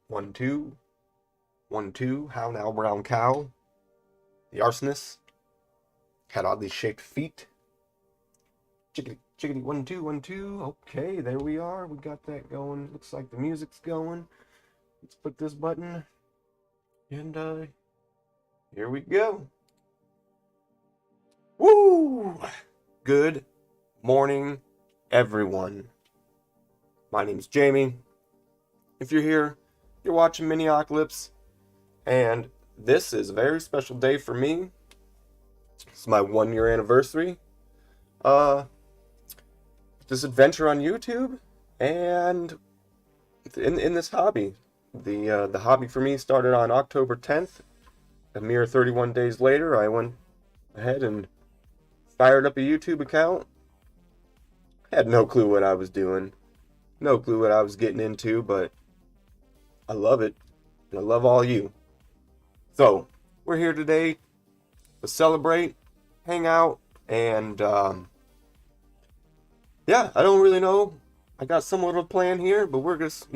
1, 2, 1, 2. How now, brown cow? The arsonist had oddly shaped feet. Chickadee, chickadee, 1, 2, 1, 2. Okay, there we are. We got that going. Looks like the music's going. Let's put this button, and here we go. Woo! Good morning, everyone. My name's Jamie. If you're here, you're watching Miniocalypse, and this is a very special day for me. It's my 1-year anniversary. This adventure on YouTube, and in this hobby. The hobby for me started on October 10th. A mere 31 days later, I went ahead and fired up a YouTube account. Had no clue what I was doing. No clue what I was getting into, but I love it. And I love all you. So, we're here today to celebrate, hang out, and yeah, I don't really know. I got somewhat of a plan here, but we're just,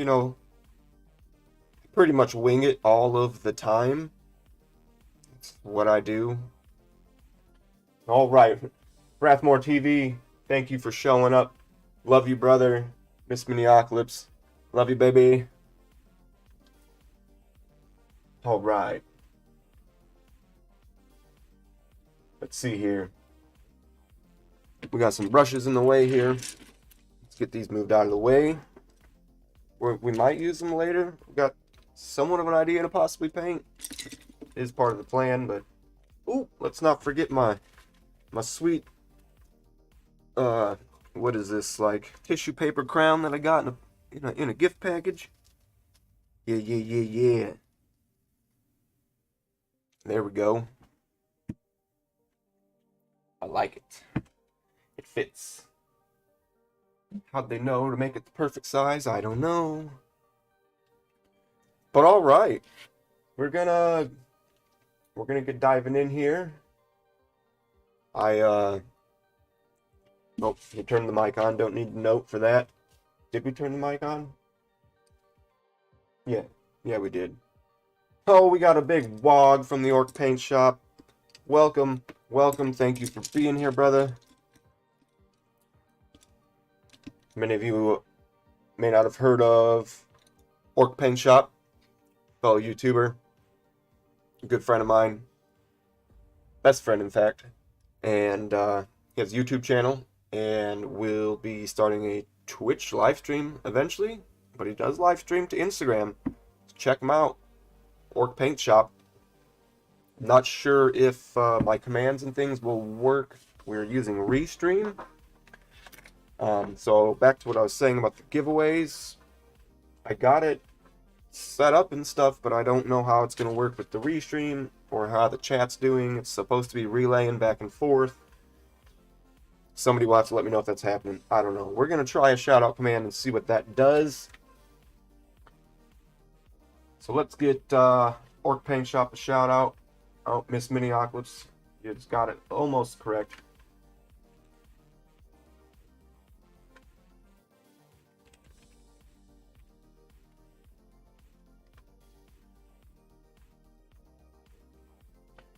pretty much wing it all of the time. It's what I do. All right, Rathmore TV, thank you for showing up. Love you, brother. Miss Miniocalypse. Love you, baby. All right. Let's see here. We got some brushes in the way here. Let's get these moved out of the way. We might use them later. We got somewhat of an idea to possibly paint. It is part of the plan, but ooh, let's not forget my sweet what is this, like tissue paper crown that I got in a gift package. Yeah. There we go. I like it. It fits. How'd they know to make it the perfect size? I don't know. But all right, we're gonna get diving in here. Oh, you turned the mic on. Don't need a note for that. Did we turn the mic on? Yeah, we did. Oh, we got a big wog from the Orc Paint Shop. Welcome. Thank you for being here, brother. Many of you may not have heard of Orc Paint Shop, fellow YouTuber, a good friend of mine, best friend in fact, and he has a YouTube channel, and will be starting a Twitch live stream eventually, but he does live stream to Instagram. Check him out, Orc Paint Shop. Not sure if my commands and things will work. We're using Restream. So back to what I was saying about the giveaways. I got it set up and stuff, but I don't know how it's going to work with the Restream or how the chat's doing. It's supposed to be relaying back and forth. Somebody will have to let me know if that's happening. I don't know. We're going to try a shout out command and see what that does. So let's get Orc Paint Shop a shout out. Oh, Miss Miniocalypse, you just got it almost correct.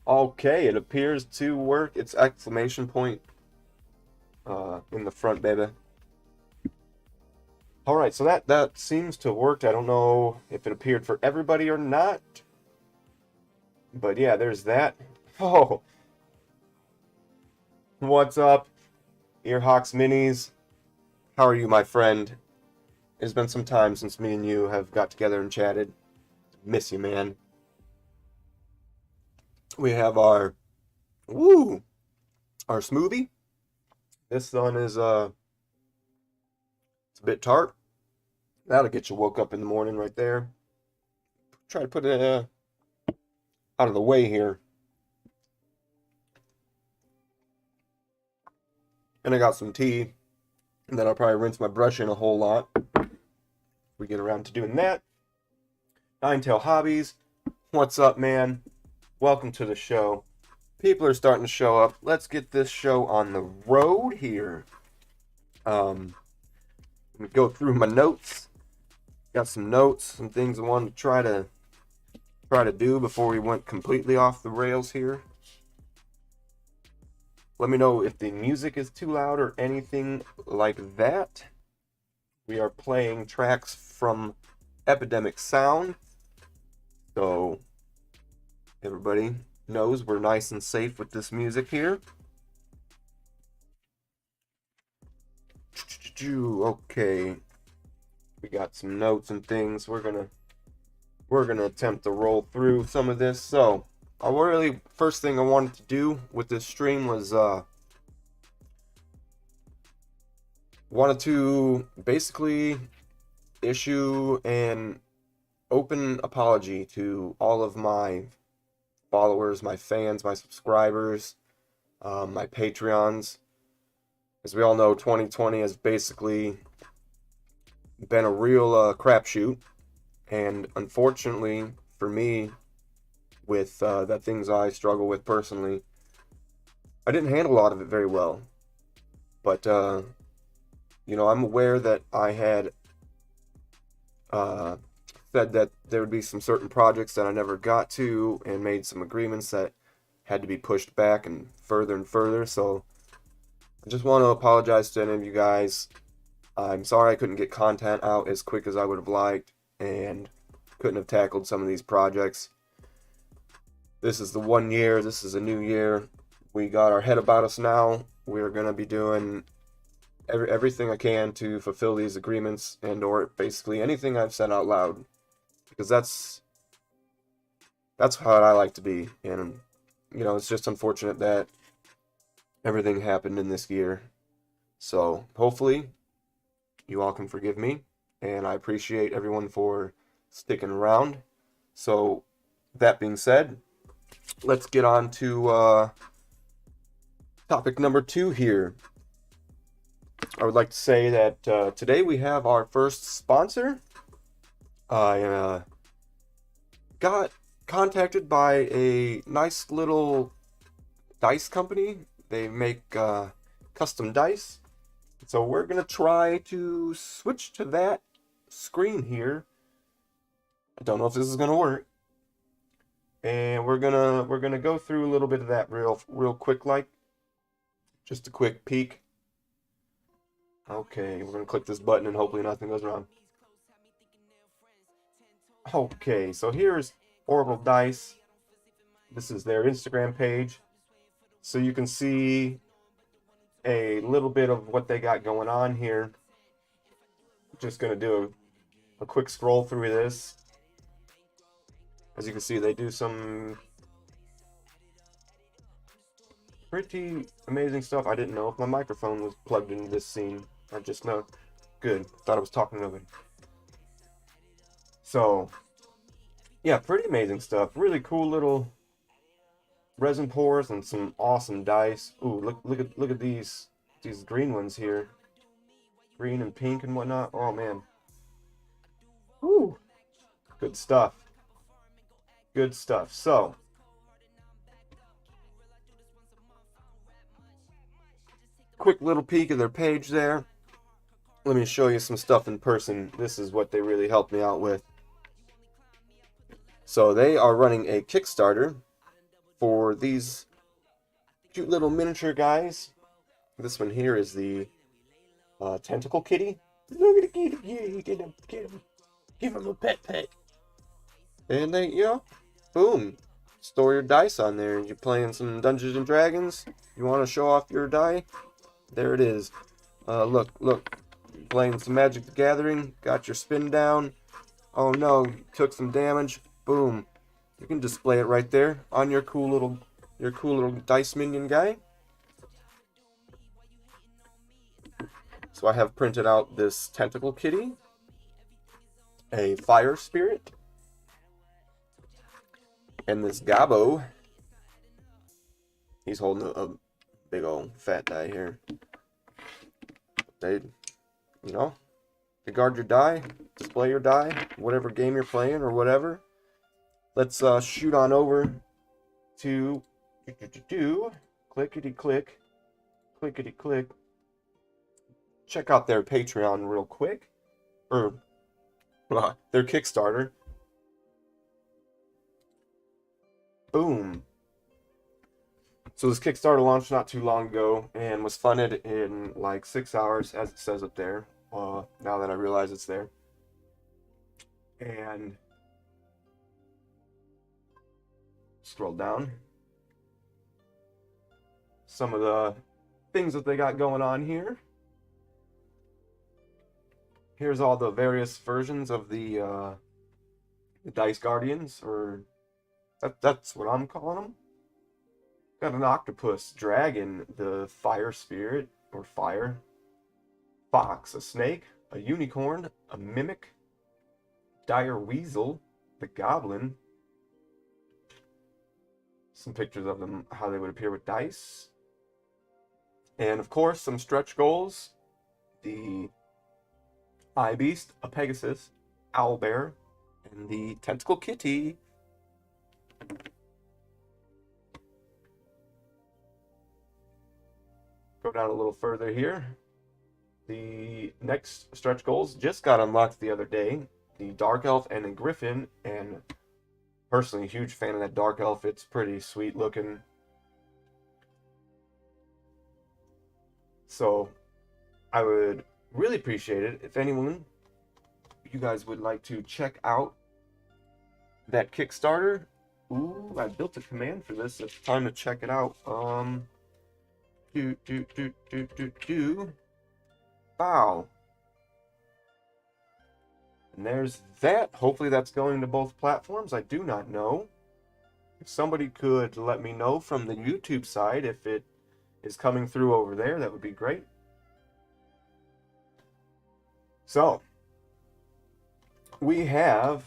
Okay, it appears to work. It's exclamation point in the front, baby. All right, so that seems to work. I don't know if it appeared for everybody or not. But yeah, there's that. Oh, what's up, Earhawks Minis? How are you, my friend? It's been some time since me and you have got together and chatted. Miss you, man. We have our smoothie. This one is it's a bit tart. That'll get you woke up in the morning right there. Try to put it out of the way here. And I got some tea. And then I'll probably rinse my brush in a whole lot. We get around to doing that. Ninetail Hobbies. What's up, man? Welcome to the show. People are starting to show up. Let's get this show on the road here. Let me go through my notes. Got some notes, some things I wanted to try to do before we went completely off the rails here. Let me know if the music is too loud or anything like that. We are playing tracks from Epidemic Sound, so everybody knows we're nice and safe with this music here. Okay, we got some notes and things. We're gonna attempt to roll through some of this. So, first thing I wanted to do with this stream was wanted to basically issue an open apology to all of my followers, my fans, my subscribers, my Patreons. As we all know, 2020 has basically been a real crapshoot, and unfortunately for me, with the things I struggle with personally, I didn't handle a lot of it very well. But you know, I'm aware that I had said that there would be some certain projects that I never got to, and made some agreements that had to be pushed back and further. So I just want to apologize to any of you guys. I'm sorry I couldn't get content out as quick as I would have liked, and couldn't have tackled some of these projects. This is the 1 year, this is a new year. We got our head about us now. We're going to be doing everything I can to fulfill these agreements, and or basically anything I've said out loud, because that's how I like to be. And you know, it's just unfortunate that everything happened in this year. So hopefully you all can forgive me, and I appreciate everyone for sticking around. So that being said, let's get on to topic number 2 here. I would like to say that today we have our first sponsor. I got contacted by a nice little dice company. They make custom dice. So we're going to try to switch to that screen here. I don't know if this is going to work. And we're going to go through a little bit of that real quick, like just a quick peek. Okay, we're going to click this button and hopefully nothing goes wrong. Okay, so here's Orbital Dice. This is their Instagram page. So you can see a little bit of what they got going on here. Just going to do a quick scroll through this. As you can see, they do some pretty amazing stuff. I didn't know if my microphone was plugged into this scene. I just know. Good. Thought I was talking to nobody. So, yeah, pretty amazing stuff. Really cool little resin pours and some awesome dice. Ooh, look at these green ones here. Green and pink and whatnot. Oh man. Ooh. Good stuff. Good stuff. So, quick little peek of their page there. Let me show you some stuff in person. This is what they really helped me out with. So they are running a Kickstarter for these cute little miniature guys. This one here is the Tentacle Kitty. Look at the kitty, yeah, get him, give him a pet. And they, you know, boom, store your dice on there. You're playing some Dungeons and Dragons. You want to show off your die? There it is. Look, playing some Magic the Gathering. Got your spin down. Oh no, took some damage. Boom. You can display it right there on your cool little dice minion guy. So I have printed out this Tentacle Kitty, a Fire Spirit, and this Gabo. He's holding a big old fat die here. They, you know, you guard your die, display your die, whatever game you're playing or whatever. Let's shoot on over to clickety click. Check out their Patreon real quick, or their Kickstarter. Boom. So this Kickstarter launched not too long ago and was funded in like 6 hours, as it says up there. Now that I realize it's there. And scroll down. Some of the things that they got going on here. Here's all the various versions of the Dice Guardians, or that's what I'm calling them. Got an octopus, dragon, the fire spirit, or fire, fox, a snake, a unicorn, a mimic, dire weasel, the goblin. Some pictures of them, how they would appear with dice. And of course, some stretch goals. The eye beast, a pegasus, owl bear, and the tentacle kitty. Go down a little further here. The next stretch goals just got unlocked the other day. The dark elf and the griffin, and personally a huge fan of that dark elf. It's pretty sweet looking. So I would really appreciate it if anyone, you guys would like to check out that Kickstarter. Ooh, I built a command for this. It's time to check it out. Wow. And there's that. Hopefully that's going to both platforms. I do not know. If somebody could let me know from the YouTube side if it is coming through over there, that would be great. So, we have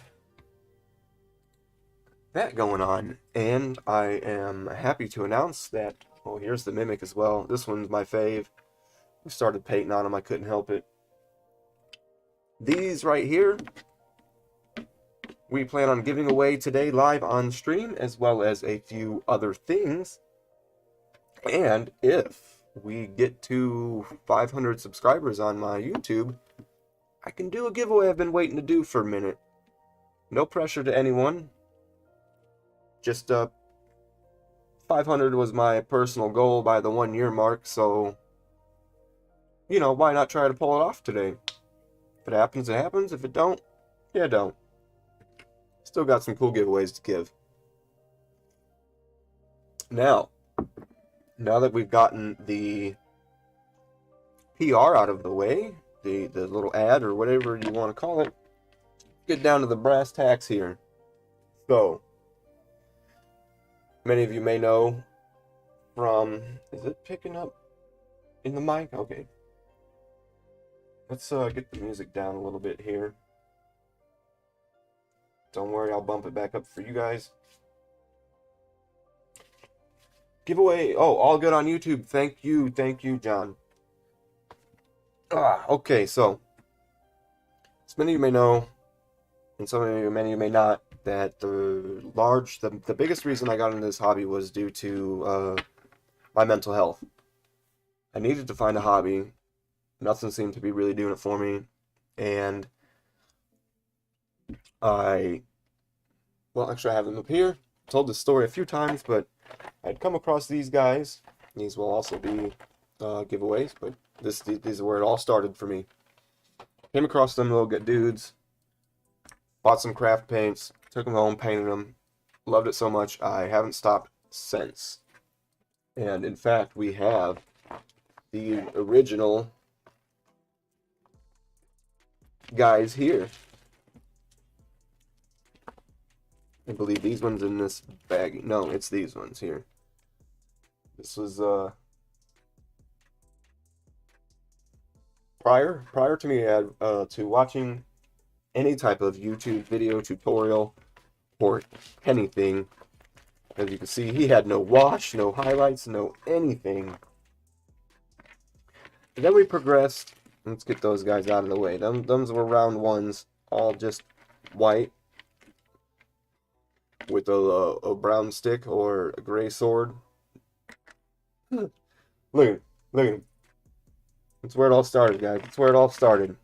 that going on, and I am happy to announce that, oh, here's the Mimic as well. This one's my fave. We started painting on them, I couldn't help it. These right here, we plan on giving away today live on stream, as well as a few other things. And if we get to 500 subscribers on my YouTube, I can do a giveaway I've been waiting to do for a minute. No pressure to anyone. Just 500 was my personal goal by the 1 year mark, so you know, why not try to pull it off today? If it happens, it happens. If it don't, yeah, don't. Still got some cool giveaways to give. Now that we've gotten the PR out of the way, the little ad or whatever you want to call it, get down to the brass tacks here. So, many of you may know from, is it picking up in the mic? Okay. Let's get the music down a little bit here. Don't worry, I'll bump it back up for you guys. Giveaway. Oh, all good on YouTube. Thank you, John. Okay, so many of you may know, and many of you may not, that the biggest reason I got into this hobby was due to my mental health. I needed to find a hobby. Nothing seemed to be really doing it for me, and well, actually I have them up here. I told this story a few times, but I'd come across these guys. These will also be giveaways, but these are where it all started for me. Came across them little good dudes, bought some craft paints, took them home, painted them, loved it so much I haven't stopped since. And in fact, we have the original guys here. I believe these ones in this bag. No, it's these ones here. This was prior to me to watching any type of YouTube video tutorial or anything. As you can see, he had no wash, no highlights, no anything. And then we progressed. Let's get those guys out of the way. Those were round ones, all just white with a brown stick or a gray sword. Look at him. That's where it all started, guys. That's where it all started.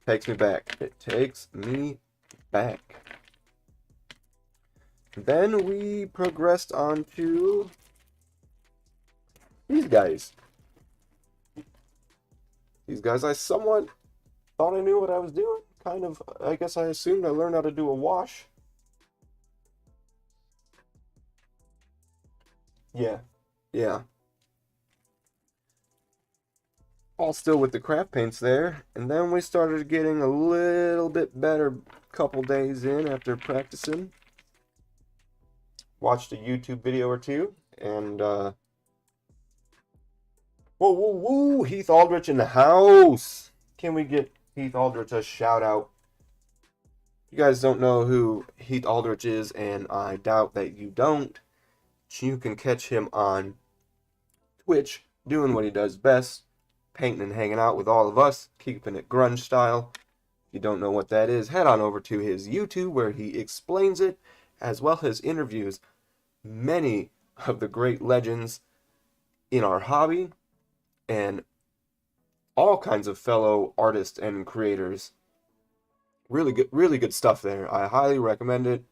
Takes me back. It takes me back. Then we progressed on to these guys. These guys, I somewhat thought I knew what I was doing. Kind of, I guess I assumed I learned how to do a wash. Yeah, yeah. All still with the craft paints there. And then we started getting a little bit better couple days in after practicing. Watched a YouTube video or two, and whoa, whoa, whoa, Heath Aldrich in the house. Can we get Heath Aldrich a shout out? You guys don't know who Heath Aldrich is, and I doubt that you don't. You can catch him on Twitch doing what he does best, painting and hanging out with all of us, keeping it grunge style. If you don't know what that is, head on over to his YouTube where he explains it, as well as interviews many of the great legends in our hobby and all kinds of fellow artists and creators. Really good stuff there. I highly recommend it.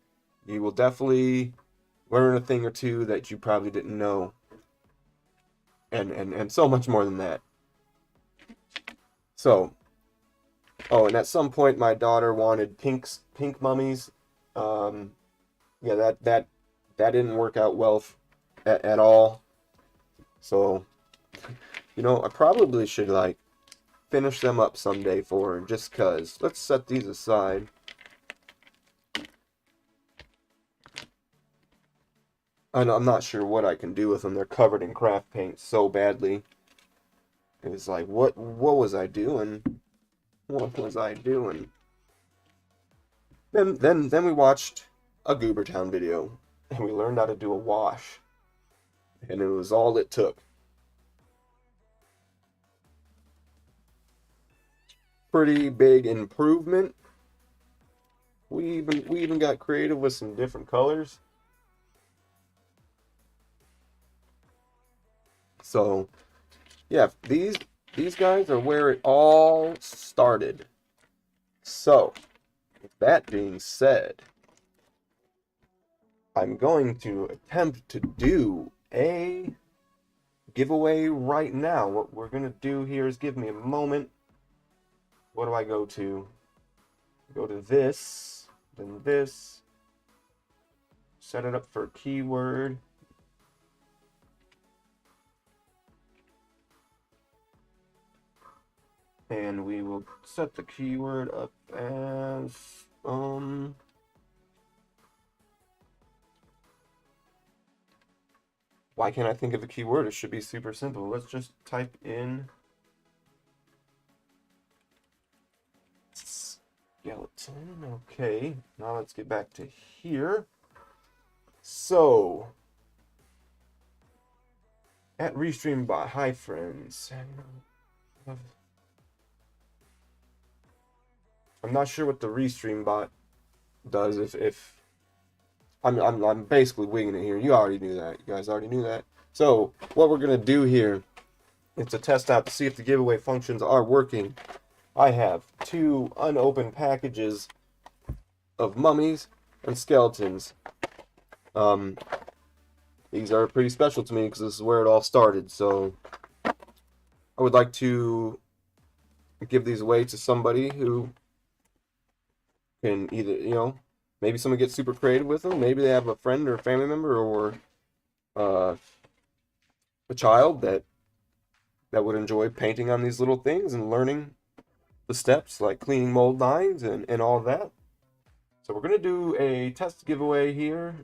You will definitely learn a thing or two that you probably didn't know. And so much more than that. So, oh, and at some point my daughter wanted pink mummies. Yeah, that didn't work out well at all. So, you know, I probably should like finish them up someday for her, just cuz. Let's set these aside. I'm not sure what I can do with them. They're covered in craft paint so badly. It's like, what was I doing? What was I doing? Then we watched a Goobertown video, and we learned how to do a wash. And it was all it took. Pretty big improvement. We even got creative with some different colors. So, yeah, these guys are where it all started. So, with that being said, I'm going to attempt to do a giveaway right now. What we're going to do here is give me a moment. What do I go to? Go to this, then this. Set it up for a keyword. And we will set the keyword up as, why can't I think of a keyword? It should be super simple. Let's just type in skeleton. Okay, now let's get back to here. So, at RestreamBot, hi friends. I'm not sure what the RestreamBot does. If I'm basically winging it here. You already knew that. You guys already knew that. So what we're gonna do here is to test out to see if the giveaway functions are working. I have 2 unopened packages of mummies and skeletons. These are pretty special to me because this is where it all started. So I would like to give these away to somebody who can either, you know, maybe someone gets super creative with them. Maybe they have a friend or a family member or a child that would enjoy painting on these little things and learning the steps like cleaning mold lines and all of that. So we're going to do a test giveaway here.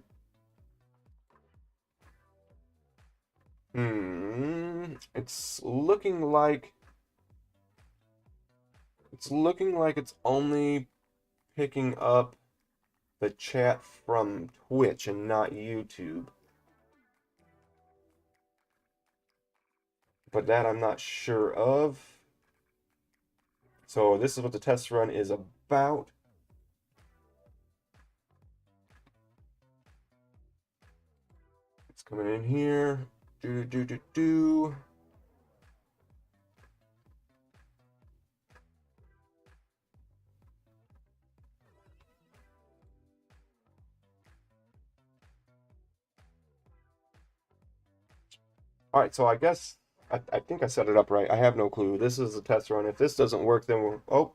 It's looking like it's only picking up the chat from Twitch and not YouTube. But that I'm not sure of. So this is what the test run is about. It's coming in here. Do. Alright, so I guess, I think I set it up right. I have no clue. This is a test run. If this doesn't work, then we'll, oh,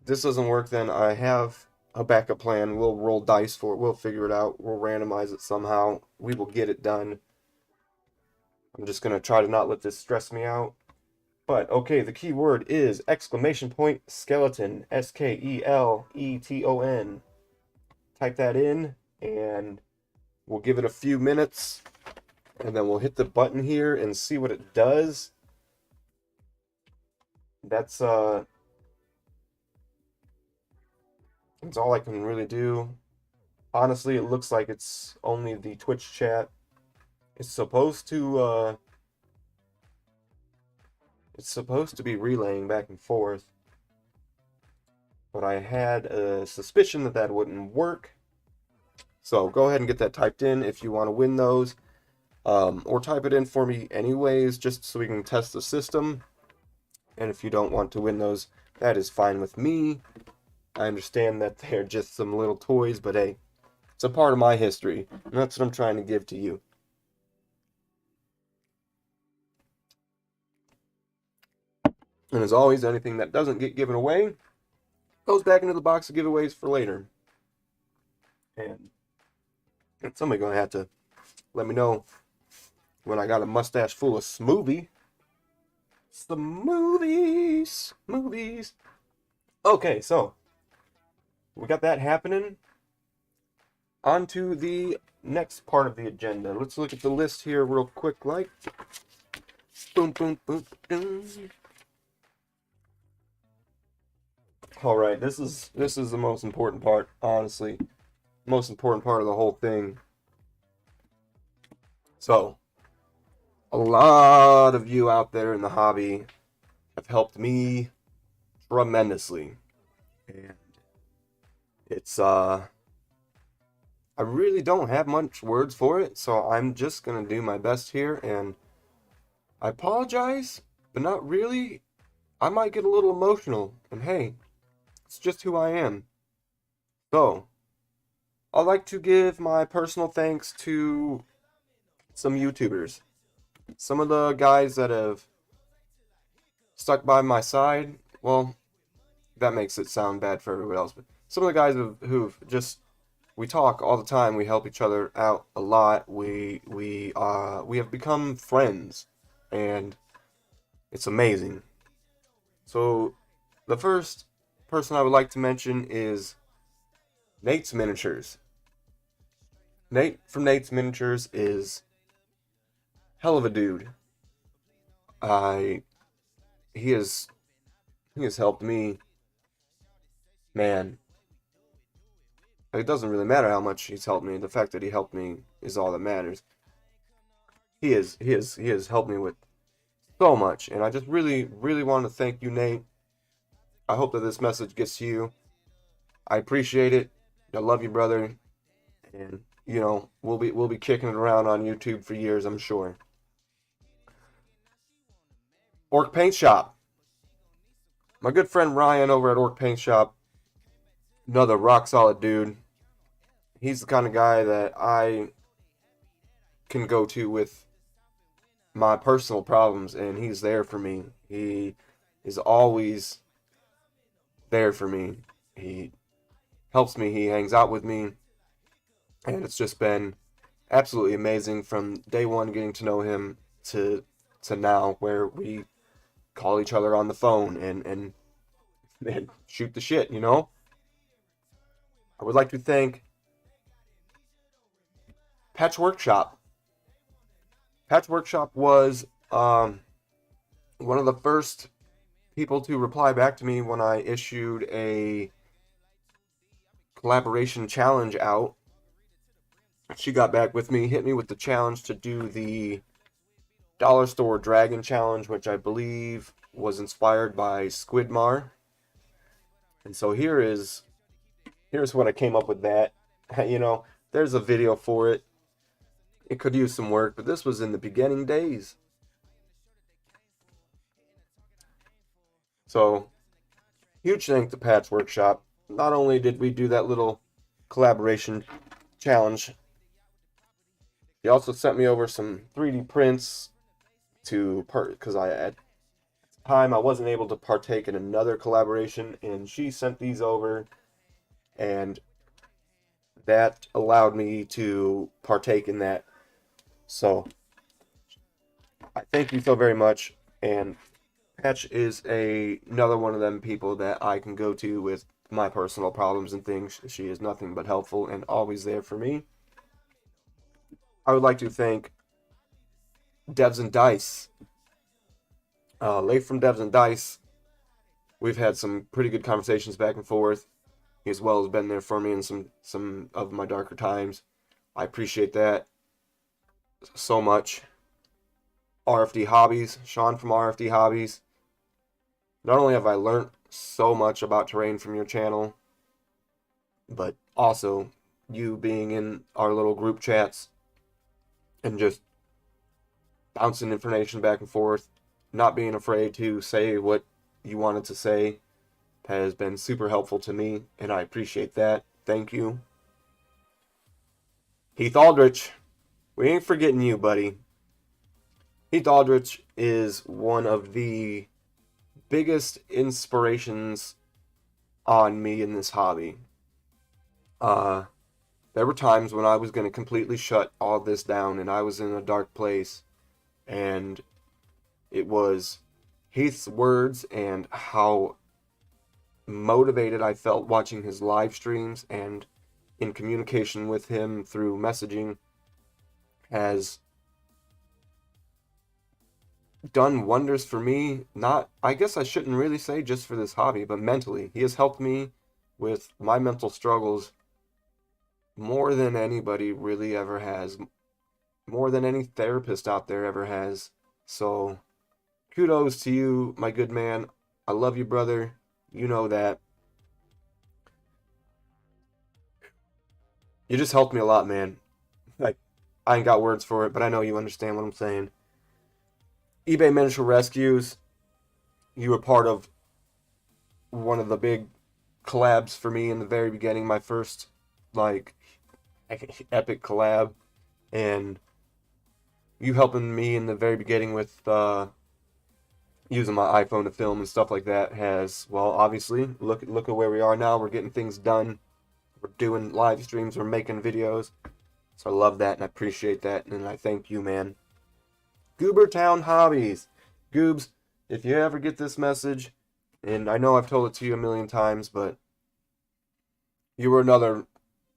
if this doesn't work, then I have a backup plan. We'll roll dice for it. We'll figure it out. We'll randomize it somehow. We will get it done. I'm just going to try to not let this stress me out. But, okay, the key word is exclamation point skeleton. skeleton. Type that in, and we'll give it a few minutes, and then we'll hit the button here and see what it does. That's all I can really do. Honestly, it looks like it's only the Twitch chat. It's supposed to be relaying back and forth, but I had a suspicion that that wouldn't work. So go ahead and get that typed in if you want to win those, or type it in for me anyways, just so we can test the system. And if you don't want to win those, that is fine with me. I understand that they're just some little toys, but hey, it's a part of my history, and that's what I'm trying to give to you. And as always, anything that doesn't get given away goes back into the box of giveaways for later. And somebody's going to have to let me know when I got a mustache full of smoothie. Smoothies. Okay, so we got that happening. On to the next part of the agenda. Let's look at the list here real quick, like. Boom, boom, boom, boom. All right, this is the most important part, honestly. Most important part of the whole thing. So, a lot of you out there in the hobby have helped me tremendously. And it's, I really don't have much words for it, so I'm just going to do my best here, and I apologize, but not really. I might get a little emotional, and hey, it's just who I am. So, I'd like to give my personal thanks to some YouTubers. Some of the guys that have stuck by my side, well, that makes it sound bad for everybody else, but some of the guys who've just, we talk all the time, we help each other out a lot, we have become friends, and it's amazing. So, the first person I would like to mention is Nate's Miniatures. Nate from Nate's Miniatures is hell of a dude. He has helped me. Man, it doesn't really matter how much he's helped me. The fact that he helped me is all that matters. He has helped me with so much, and I just really want to thank you, Nate. I hope that this message gets to you. I appreciate it. I love you, brother. And you know, we'll be kicking it around on YouTube for years, I'm sure. Orc Paint Shop. My good friend Ryan over at Orc Paint Shop, another rock solid dude. He's the kind of guy that I can go to with my personal problems, and he's there for me. He is always there for me. He helps me, he hangs out with me, and it's just been absolutely amazing from day one getting to know him to now, where we call each other on the phone and shoot the shit, you know? I would like to thank Patch Workshop. Patch Workshop was one of the first people to reply back to me when I issued a collaboration challenge out. She got back with me, hit me with the challenge to do the Dollar Store Dragon Challenge, which I believe was inspired by Squidmar. And so here's what I came up with that. You know, there's a video for it. It could use some work, but this was in the beginning days. So, huge thanks to Patch Workshop. Not only did we do that little collaboration challenge He also sent me over some 3D prints because at the time I wasn't able to partake in another collaboration, and she sent these over, and that allowed me to partake in that. So I thank you so very much. And Patch is another one of them people that I can go to with my personal problems and things. She is nothing but helpful and always there for me. I would like to thank Devs and Dice. Leif from Devs and Dice. We've had some pretty good conversations back and forth. He as well has been there for me in some of my darker times. I appreciate that so much. RFD Hobbies, Sean from RFD Hobbies. Not only have I learned so much about terrain from your channel, but also you being in our little group chats and just bouncing information back and forth, not being afraid to say what you wanted to say, has been super helpful to me, and I appreciate that. Thank you. Heath Aldrich, we ain't forgetting you, buddy. Heath Aldrich is one of the biggest inspirations on me in this hobby. There were times when I was going to completely shut all this down and I was in a dark place, and it was Heath's words and how motivated I felt watching his live streams and in communication with him through messaging has done wonders for me. Not, I guess I shouldn't really say just for this hobby, but mentally. He has helped me with my mental struggles more than anybody really ever has, more than any therapist out there ever has. So kudos to you, my good man. I love you, brother. You know that. You just helped me a lot, man. Like, I ain't got words for it, but I know you understand what I'm saying. eBay Miniature Rescues, you were part of one of the big collabs for me in the very beginning, my first, like, epic collab, and you helping me in the very beginning with using my iPhone to film and stuff like that has, well, obviously, look at where we are now. We're getting things done. We're doing live streams. We're making videos. So I love that and I appreciate that, and I thank you, man. Goobertown Hobbies. Goobs, if you ever get this message, and I know I've told it to you a million times, but you were another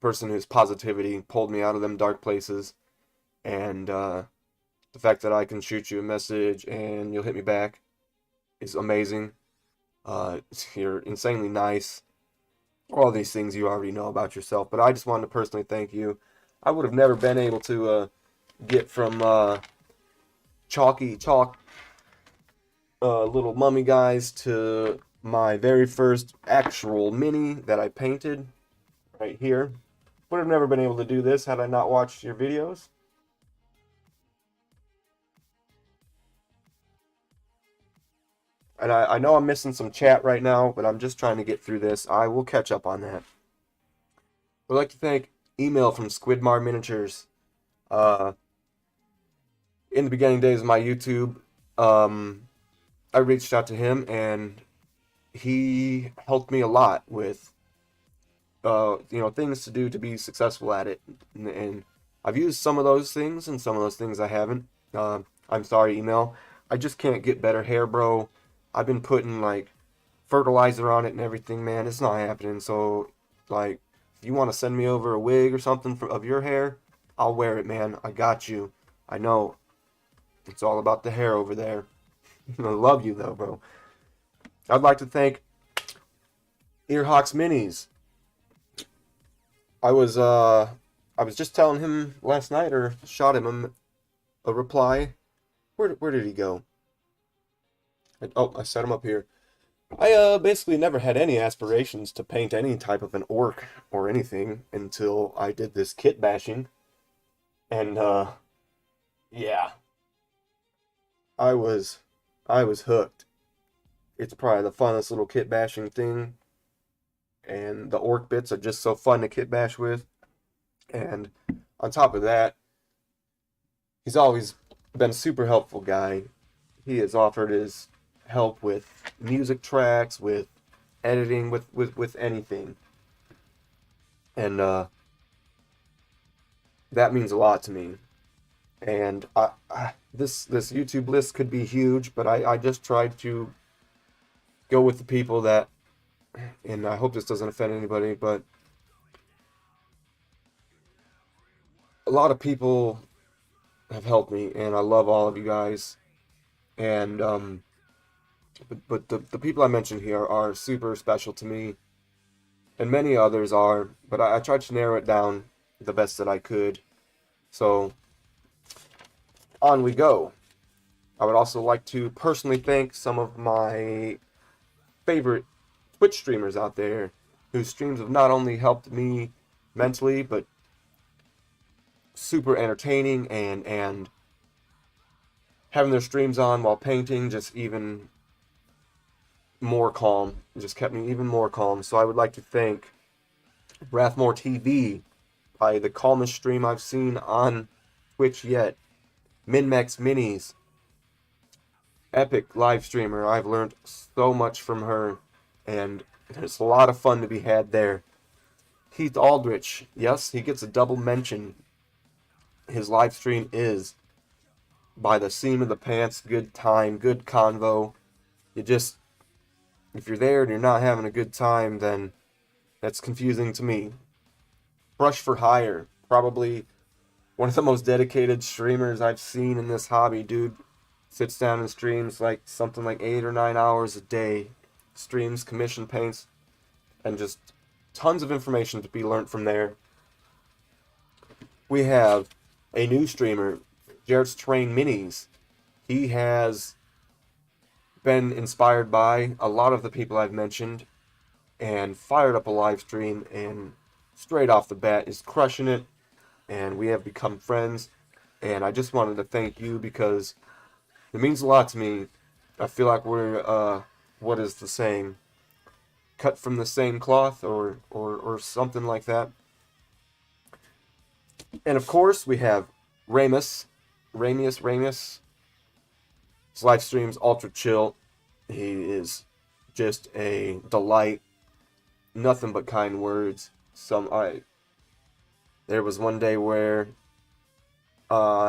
person whose positivity pulled me out of them dark places, and the fact that I can shoot you a message and you'll hit me back is amazing. You're insanely nice. All these things you already know about yourself, but I just wanted to personally thank you. I would have never been able to get from Chalky Chalk little mummy guys to my very first actual mini that I painted right here. Would have never been able to do this had I not watched your videos. And I know I'm missing some chat right now, but I'm just trying to get through this. I will catch up on that. I'd like to thank Email from Squidmar Miniatures. In the beginning days of my YouTube, I reached out to him, and he helped me a lot with, things to do to be successful at it. And I've used some of those things, and some of those things I haven't. I'm sorry, Email. I just can't get better hair, bro. I've been putting, like, fertilizer on it and everything, man. It's not happening. So, like, if you want to send me over a wig or something of your hair, I'll wear it, man. I got you. I know. It's all about the hair over there. I love you, though, bro. I'd like to thank Earhawks Minis. I was just telling him last night, or shot him a reply. Where did he go? I set him up here. I basically never had any aspirations to paint any type of an orc or anything until I did this kit bashing. And yeah. I was hooked. It's probably the funnest little kit bashing thing. And the orc bits are just so fun to kit bash with. And on top of that, He's always been a super helpful guy. He has offered his help with music tracks, with editing, with anything. And that means a lot to me. And this YouTube list could be huge, but I just tried to go with the people that, and I hope this doesn't offend anybody, but a lot of people have helped me, and I love all of you guys. And but the people I mentioned here are super special to me, and many others are, but I tried to narrow it down the best that I could. So on we go. I would also like to personally thank some of my favorite Twitch streamers out there whose streams have not only helped me mentally, but super entertaining, and having their streams on while painting just even more calm. It just kept me even more calm. So I would like to thank Rathmore TV, probably the calmest stream I've seen on Twitch yet. MinMax Minis, epic live streamer. I've learned so much from her, and there's a lot of fun to be had there. Heath Aldrich, yes, he gets a double mention. His live stream is by the seam of the pants, good time, good convo. You just, if you're there and you're not having a good time, then that's confusing to me. Brush for Hire, probably one of the most dedicated streamers I've seen in this hobby. Dude sits down and streams like something like 8 or 9 hours a day. Streams, commission paints, and just tons of information to be learned from there. We have a new streamer, Jared's Terrain Minis. He has been inspired by a lot of the people I've mentioned and fired up a live stream, and straight off the bat is crushing it, and we have become friends. And I just wanted to thank you because it means a lot to me. I feel like we're what is the saying, cut from the same cloth, or something like that. And of course we have Ramius. His live stream's ultra chill. He is just a delight. Nothing but kind words. There was one day where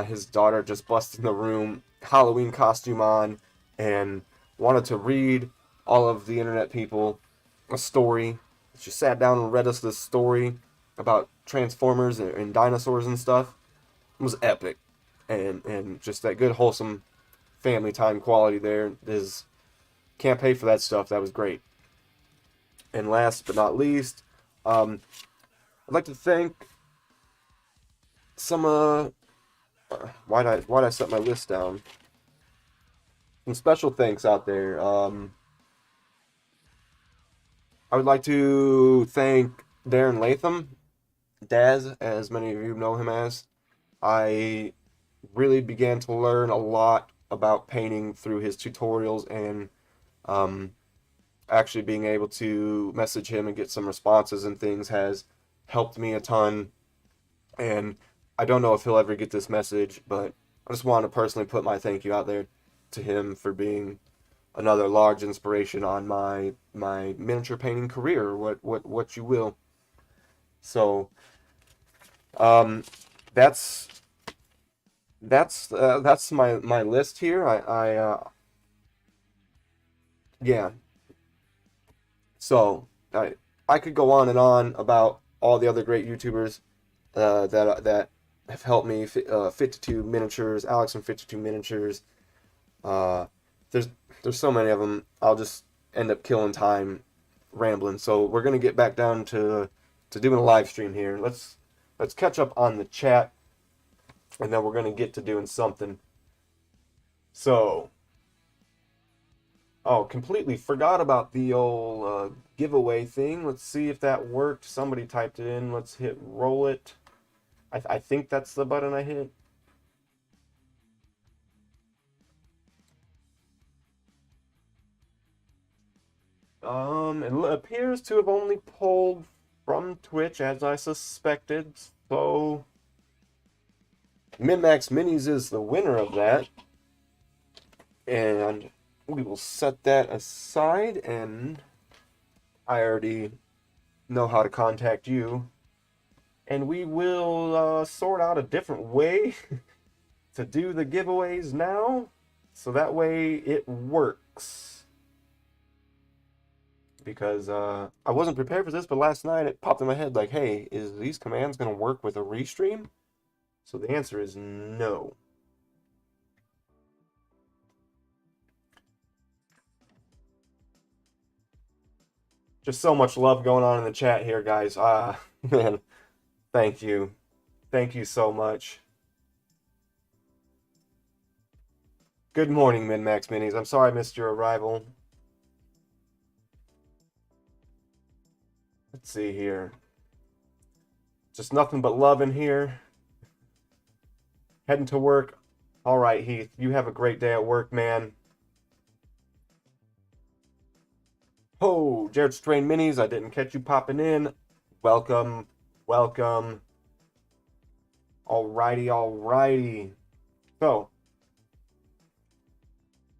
his daughter just busted in the room, Halloween costume on, and wanted to read all of the internet people a story. She sat down and read us this story about Transformers and dinosaurs and stuff. It was epic, and just that good wholesome family time quality there is, can't pay for that stuff. That was great. And last but not least, I'd like to thank some why'd I set my list down? Some special thanks out there. I would like to thank Darren Latham, Daz, as many of you know him as. I really began to learn a lot about painting through his tutorials, and actually being able to message him and get some responses and things has helped me a ton. And I don't know if he'll ever get this message, but I just want to personally put my thank you out there to him for being another large inspiration on my miniature painting career, or what you will. So that's my list here. Yeah. So I could go on and on about all the other great YouTubers that have helped me. 52 Miniatures, Alex from 52 Miniatures. Uh, there's so many of them. I'll just end up killing time rambling. So we're gonna get back down to doing a live stream here. Let's catch up on the chat, and then we're gonna get to doing something. So, oh, completely forgot about the old giveaway thing. Let's see if that worked. Somebody typed it in. Let's hit roll it. I think that's the button I hit. It appears to have only pulled from Twitch, as I suspected. So MinMax Minis is the winner of that. And we will set that aside, and I already know how to contact you. And we will sort out a different way to do the giveaways now, so that way it works. Because I wasn't prepared for this, but last night it popped in my head like, hey, is these commands going to work with a restream? So the answer is no. Just so much love going on in the chat here, guys. Man, thank you. Thank you so much. Good morning, MinMax Minis. I'm sorry I missed your arrival. Let's see here. Just nothing but love in here. Heading to work. All right, Heath. You have a great day at work, man. Oh, Jared Strain Minis. I didn't catch you popping in. Welcome. Welcome. Alrighty, alrighty. So,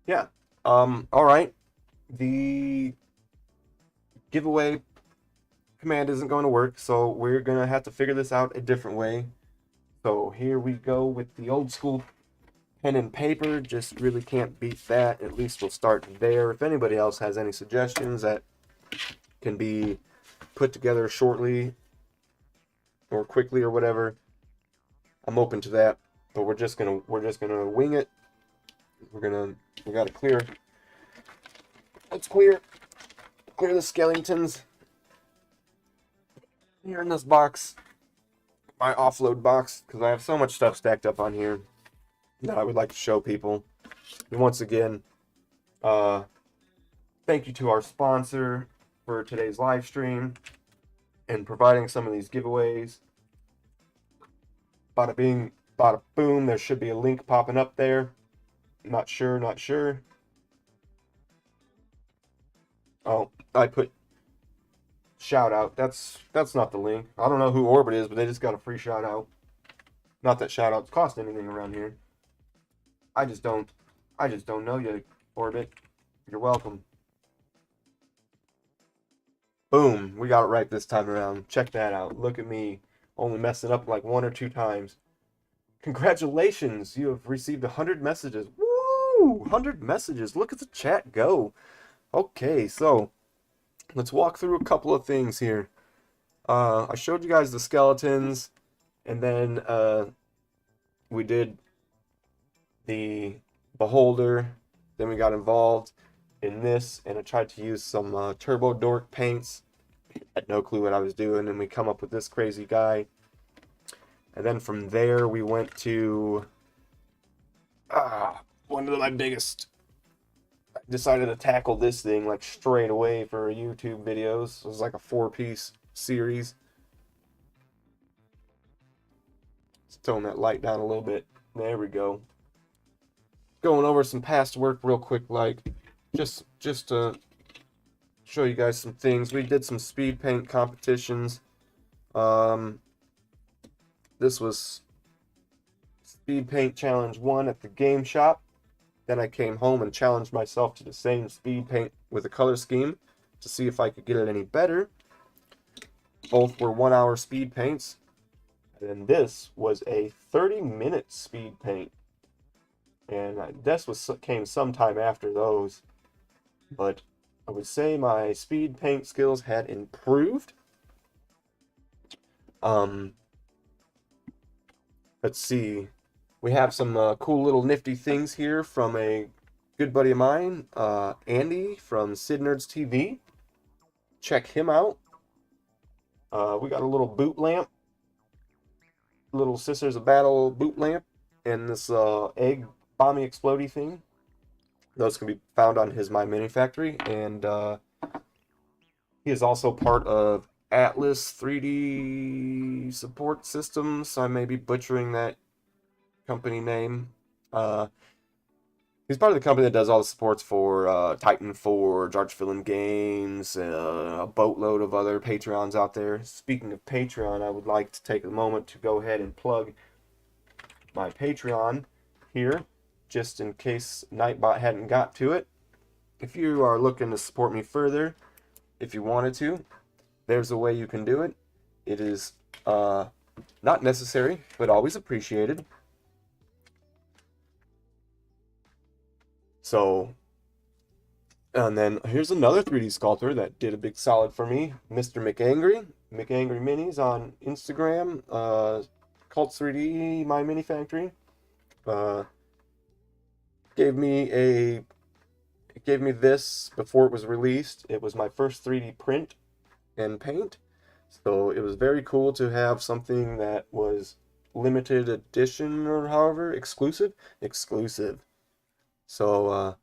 yeah. Alright. The giveaway command isn't going to work, so we're gonna have to figure this out a different way. So here we go with the old school pen and paper. Just really can't beat that. At least we'll start there. If anybody else has any suggestions that can be put together shortly or quickly or whatever, I'm open to that. But we're just gonna wing it. We gotta clear. Let's clear the skeletons here in this box, my offload box, because I have so much stuff stacked up on here that I would like to show people. And once again, thank you to our sponsor for today's live stream and providing some of these giveaways. Bada bing, bada boom. There should be a link popping up there. Not sure. Oh, I put shout out. That's not the link. I don't know who Orbit is, but they just got a free shout out. Not that shout outs cost anything around here. I just don't know you, Orbit. You're welcome. Boom, we got it right this time around. Check that out. Look at me, only messing up like 1 or 2 times. Congratulations, you have received 100 messages. Woo! 100 messages. Look at the chat go. Okay, so let's walk through a couple of things here. I showed you guys the skeletons, and then we did the beholder. Then we got involved in this, and I tried to use some Turbo Dork paints. I had no clue what I was doing, and we come up with this crazy guy. And then from there we went to one of my biggest. I decided to tackle this thing like straight away for YouTube videos. It was like a 4-piece series. Let's tone that light down a little bit. There we go. Going over some past work real quick, like just to show you guys some things. We did some speed paint competitions. This was Speed Paint Challenge 1 at the game shop. Then I came home and challenged myself to the same speed paint with a color scheme to see if I could get it any better. Both were 1-hour speed paints. And then this was a 30-minute speed paint. And this came sometime after those. But I would say my speed paint skills had improved. Let's see. We have some cool little nifty things here from a good buddy of mine, Andy from Sid Nerds TV. Check him out. We got a little boot lamp, little Sisters of Battle boot lamp, and this egg bomby explodey thing. Those can be found on his My Mini Factory, and he is also part of Atlas 3D Support Systems. I may be butchering that company name. He's part of the company that does all the supports for Titan Forge, Archvillain Games, a boatload of other Patreons out there. Speaking of Patreon, I would like to take a moment to go ahead and plug my Patreon here, just in case Nightbot hadn't got to it. If you are looking to support me further, if you wanted to, there's a way you can do it. It is not necessary, but always appreciated. So, and then here's another 3D sculptor that did a big solid for me, Mr. McAngry. McAngry Minis on Instagram, Cults 3D, My Mini Factory. Gave me this before it was released. It was my first 3D print and paint. So it was very cool to have something that was limited edition or however, exclusive. So,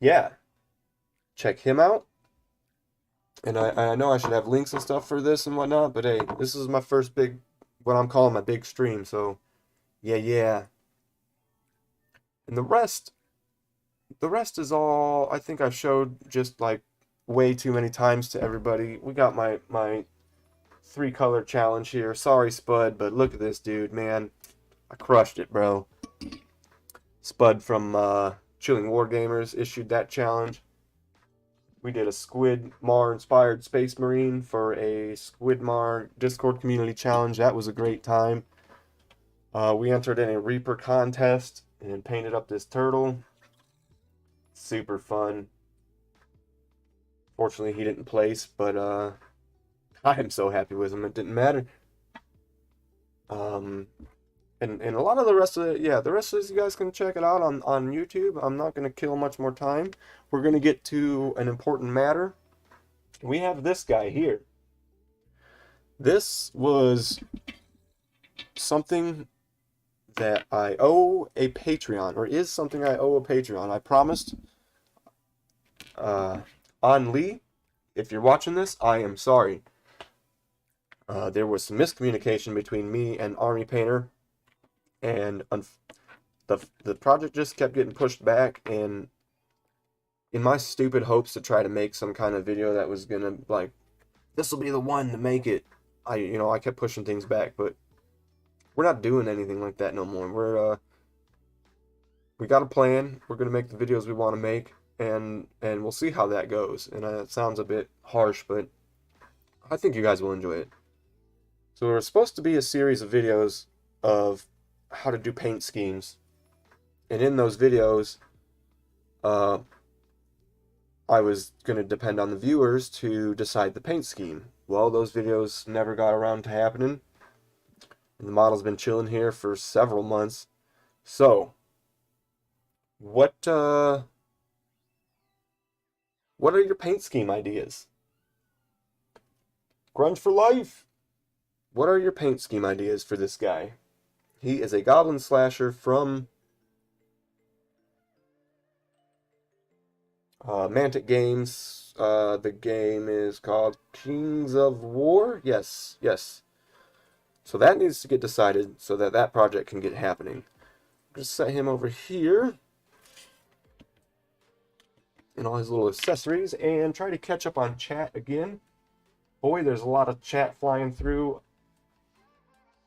yeah, check him out. And I know I should have links and stuff for this and whatnot, but hey, this is my first big, what I'm calling my big stream, so yeah. And the rest is all, I think I've showed just like way too many times to everybody. We got my 3-color challenge here. Sorry, Spud, but look at this dude, man. I crushed it, bro. Spud from Chilling Wargamers issued that challenge. We did a Squidmar inspired Space Marine for a Squidmar Discord community challenge. That was a great time. We entered in a Reaper contest and painted up this turtle. Super fun. Fortunately, he didn't place, but I am so happy with him. It didn't matter. And a lot of the rest of it, yeah, the rest of this you guys can check it out on YouTube. I'm not going to kill much more time. We're going to get to an important matter. We have this guy here. This was something that I owe a Patreon, or is something I owe a Patreon. I promised On Lee, if you're watching this, I am sorry. There was some miscommunication between me and Army Painter, and the project just kept getting pushed back, and in my stupid hopes to try to make some kind of video that was gonna, like, this will be the one to make it, I kept pushing things back, but we're not doing anything like that no more. We got a plan. We're gonna make the videos we want to make, and we'll see how that goes. And it sounds a bit harsh, but I think you guys will enjoy it. So it was supposed to be a series of videos of how to do paint schemes, and in those videos, I was going to depend on the viewers to decide the paint scheme. Well, those videos never got around to happening, and the model's been chilling here for several months. So, what are your paint scheme ideas? Grunge for life! What are your paint scheme ideas for this guy? He is a goblin slasher from Mantic Games. The game is called Kings of War. Yes. So that needs to get decided so that that project can get happening. Just set him over here and all his little accessories, and try to catch up on chat again. Boy, there's a lot of chat flying through.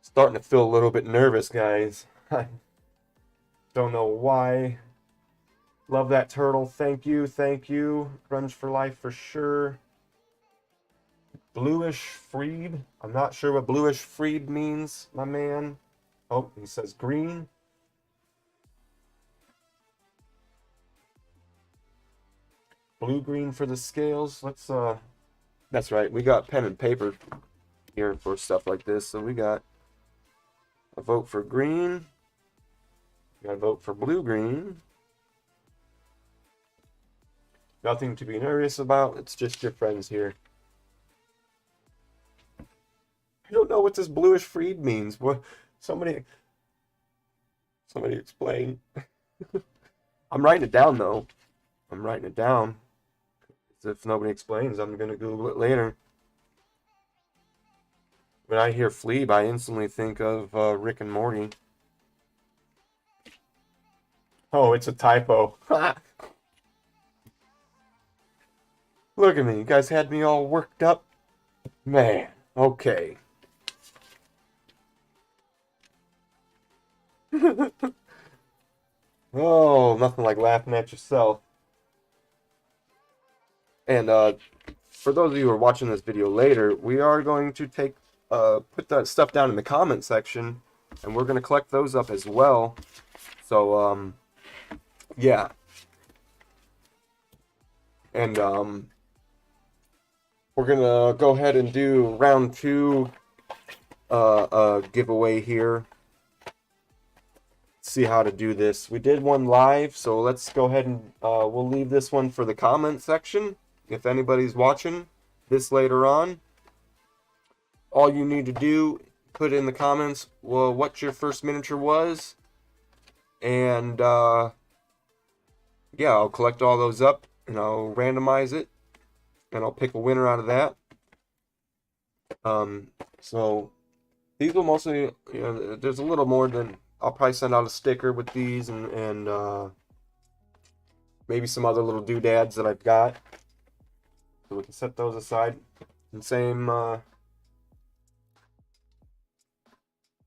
Starting to feel a little bit nervous, guys. I don't know why. Love that turtle. Thank you. Grunge for life for sure. Bluish Freed. I'm not sure what Bluish Freed means, my man. Oh, he says green. Blue-green for the scales. Let's, that's right. We got pen and paper here for stuff like this. So we got a vote for green. We got a vote for blue-green. Nothing to be nervous about. It's just your friends here. I don't know what this Bluish Freed means. What? Somebody explain. I'm writing it down though. I'm writing it down. If nobody explains, I'm gonna Google it later. When I hear Fleeb, I instantly think of Rick and Morty. Oh, it's a typo. Look at me. You guys had me all worked up. Man, okay. Oh, nothing like laughing at yourself. And for those of you who are watching this video later, we are going to put that stuff down in the comment section, and we're going to collect those up as well. So, yeah. And we're going to go ahead and do round 2 giveaway here. See how to do this. We did one live, so let's go ahead and we'll leave this one for the comment section. If anybody's watching this later on, all you need to do, put in the comments, well, what your first miniature was, and yeah, I'll collect all those up and I'll randomize it, and I'll pick a winner out of that. So these will mostly, you know, there's a little more than, I'll probably send out a sticker with these and maybe some other little doodads that I've got. So we can set those aside. And same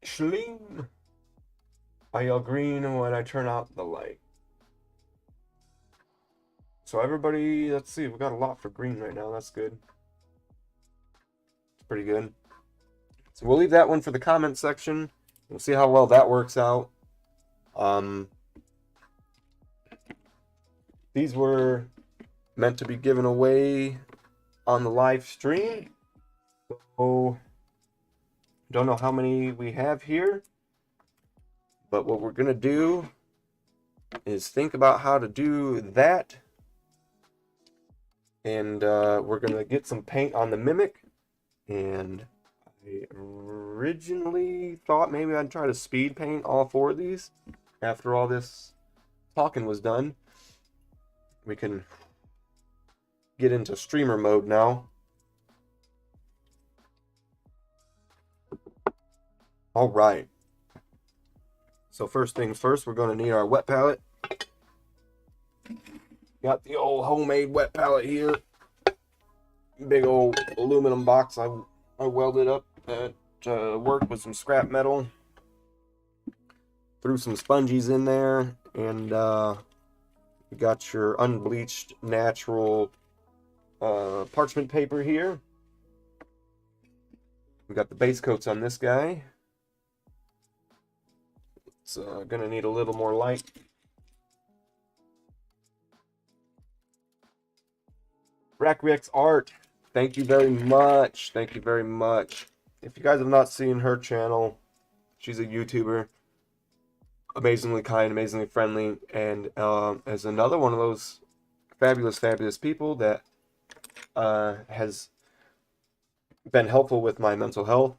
Schling. I yell green when I turn out the light. So everybody, let's see, we got a lot for green right now. That's good. It's pretty good. So we'll leave that one for the comment section. We'll see how well that works out. These were meant to be given away on the live stream. So, don't know how many we have here. But what we're going to do is think about how to do that. And we're going to get some paint on the Mimic. And I originally thought maybe I'd try to speed paint all 4 of these. After all this talking was done, we can get into streamer mode now. All right. So first things first, we're going to need our wet palette. Got the old homemade wet palette here. Big old aluminum box I welded up at work with some scrap metal. Threw some sponges in there, and you got your unbleached natural parchment paper here. We got the base coats on this guy. It's gonna need a little more light. Rackrex Art, thank you very much. Thank you very much. If you guys have not seen her channel, she's a YouTuber. Amazingly kind, amazingly friendly, and as another one of those fabulous people that has been helpful with my mental health,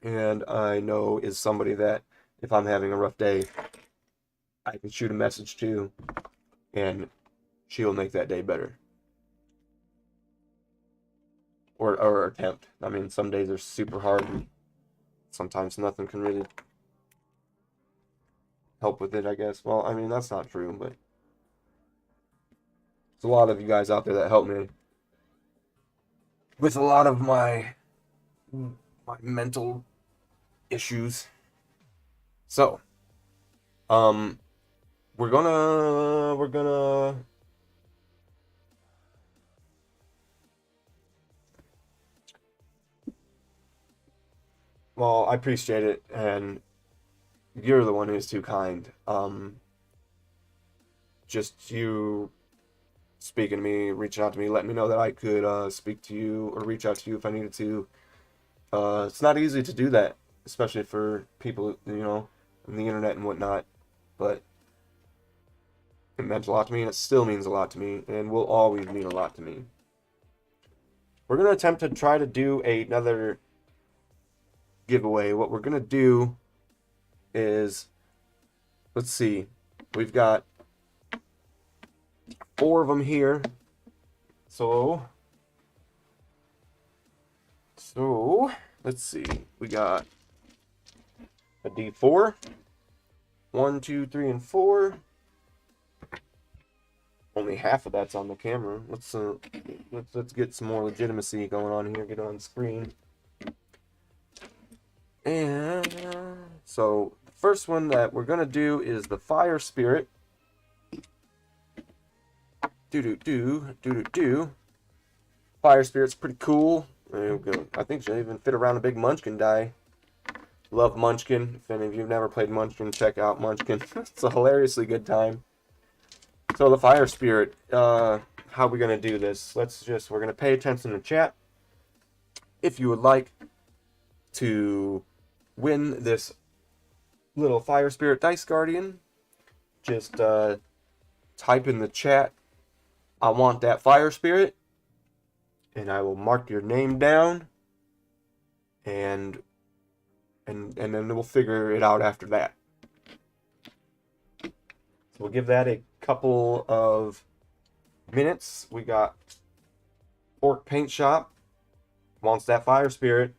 and I know is somebody that if I'm having a rough day, I can shoot a message to, and she'll make that day better. Or attempt. I mean, some days are super hard, and sometimes nothing can really help with it, I guess. Well, I mean, that's not true, but there's a lot of you guys out there that help me with a lot of my mental issues. So, we're gonna well, I appreciate it, and you're the one who's too kind. Just you speaking to me, reaching out to me, letting me know that I could speak to you or reach out to you if I needed to. It's not easy to do that, especially for people, you know, on the internet and whatnot, but it meant a lot to me, and it still means a lot to me, and will always mean a lot to me. We're going to attempt to try to do another giveaway. What we're going to do is, let's see, we've got 4 of them here, so let's see, we got a D4, 1, 2, 3, and 4. Only half of that's on the camera. Let's get some more legitimacy going on here. Get it on screen. And so first one that we're gonna do is the Fire Spirit. Fire Spirit's pretty cool. I think she'll even fit around a big Munchkin die. Love Munchkin. If any of you have never played Munchkin, check out Munchkin. It's a hilariously good time. So the Fire Spirit, how are we going to do this? We're going to pay attention to chat. If you would like to win this little Fire Spirit Dice Guardian, just type in the chat, I want that Fire Spirit, and I will mark your name down, and then we'll figure it out after that. So we'll give that a couple of minutes. We got Orc Paint Shop wants that Fire Spirit,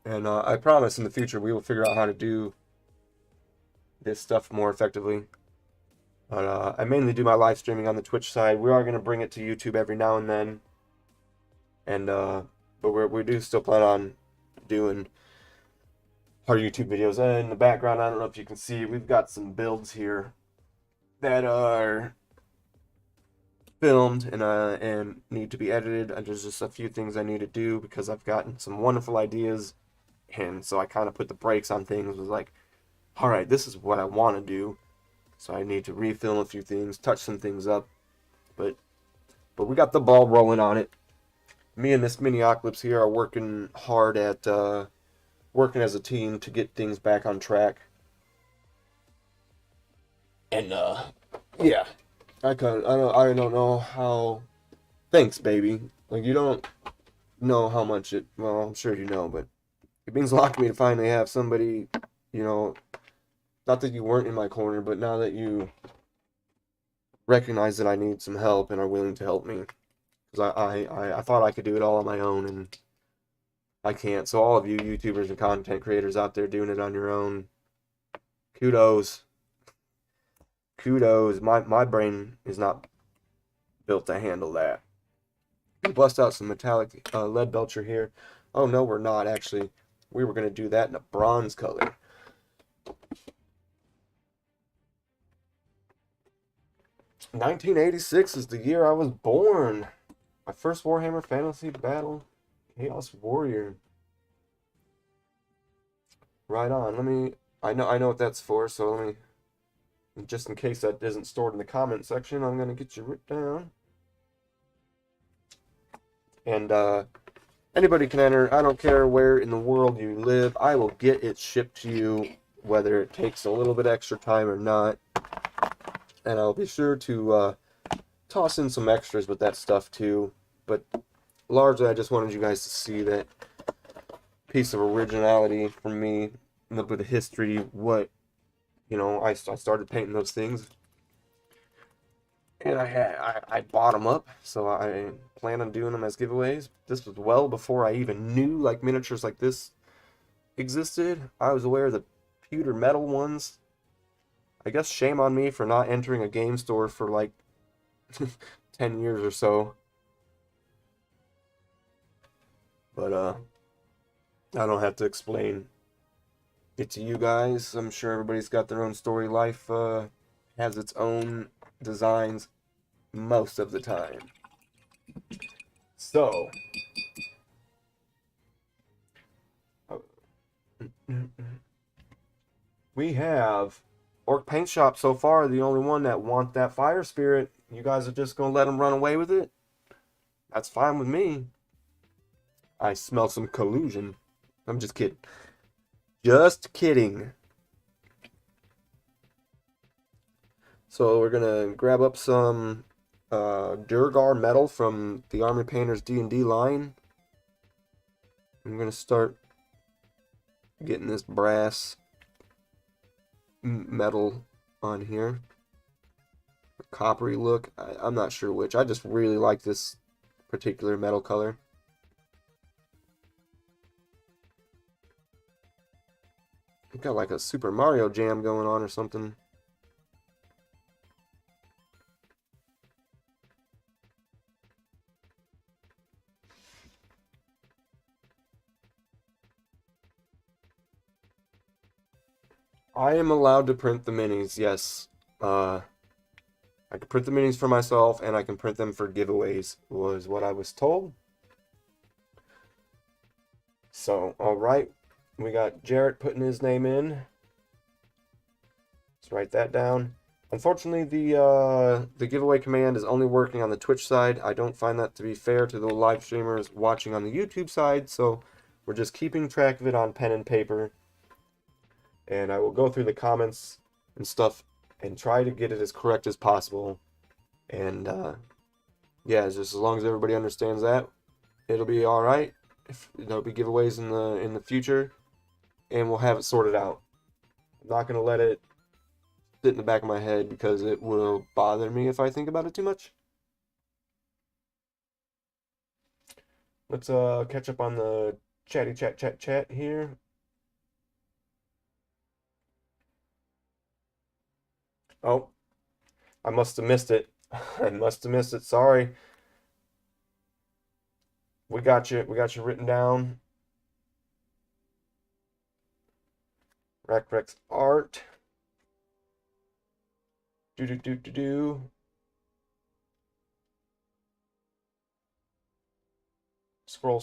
and I promise in the future we will figure out how to do this stuff more effectively. But I mainly do my live streaming on the Twitch side. We are going to bring it to YouTube every now and then, and but we do still plan on doing our YouTube videos. In the background, I don't know if you can see, we've got some builds here that are filmed and need to be edited. And there's just a few things I need to do because I've gotten some wonderful ideas, and so I kind of put the brakes on things. It was like, all right, this is what I want to do, so I need to refilm a few things, touch some things up, but we got the ball rolling on it. Me and this Miniocalypse here are working hard at working as a team to get things back on track. And yeah, I don't know how. Thanks, baby. Like, you don't know how much it. Well, I'm sure you know, but it means a lot to me to finally have somebody, you know. Not that you weren't in my corner, but now that you recognize that I need some help and are willing to help me. Because I thought I could do it all on my own, and I can't. So all of you YouTubers and content creators out there doing it on your own, kudos. Kudos. My brain is not built to handle that. Bust out some metallic lead belcher here. Oh, no, we're not, actually. We were going to do that in a bronze color. '1986 is the year I was born. My first Warhammer Fantasy Battle, Chaos Warrior. Right on. I know what that's for, so let me, just in case that isn't stored in the comment section, I'm gonna get you written down. And anybody can enter. I don't care where in the world you live. I will get it shipped to you, whether it takes a little bit extra time or not. And I'll be sure to toss in some extras with that stuff too. But largely, I just wanted you guys to see that piece of originality from me, a little bit of history, what, you know, I started painting those things. And I bought them up, so I plan on doing them as giveaways. This was well before I even knew like miniatures like this existed. I was aware of the pewter metal ones. I guess shame on me for not entering a game store for like 10 years or so. But I don't have to explain it to you guys. I'm sure everybody's got their own story. Life has its own designs most of the time. So we have Orc Paint Shop so far, the only one that want that Fire Spirit. You guys are just gonna let them run away with it? That's fine with me. I smell some collusion. I'm just kidding. Just kidding. So we're gonna grab up some Durgar metal from the Army Painters D&D line. I'm gonna start getting this brass metal on here. A coppery look. I'm not sure which. I just really like this particular metal color. Got like a Super Mario Jam going on or something. I am allowed to print the minis, yes. I can print the minis for myself, and I can print them for giveaways, was what I was told. So, alright. We got Jarrett putting his name in. Let's write that down. Unfortunately, the giveaway command is only working on the Twitch side. I don't find that to be fair to the live streamers watching on the YouTube side, so we're just keeping track of it on pen and paper. And I will go through the comments and stuff and try to get it as correct as possible. And yeah, just as long as everybody understands that, it'll be all right. If there'll be giveaways in the future, and we'll have it sorted out. I'm not gonna let it sit in the back of my head because it will bother me if I think about it too much. Let's catch up on the chatty chat here. Oh, I must have missed it. I must have missed it. Sorry. We got you. We got you written down. Rex art. Do. Scroll.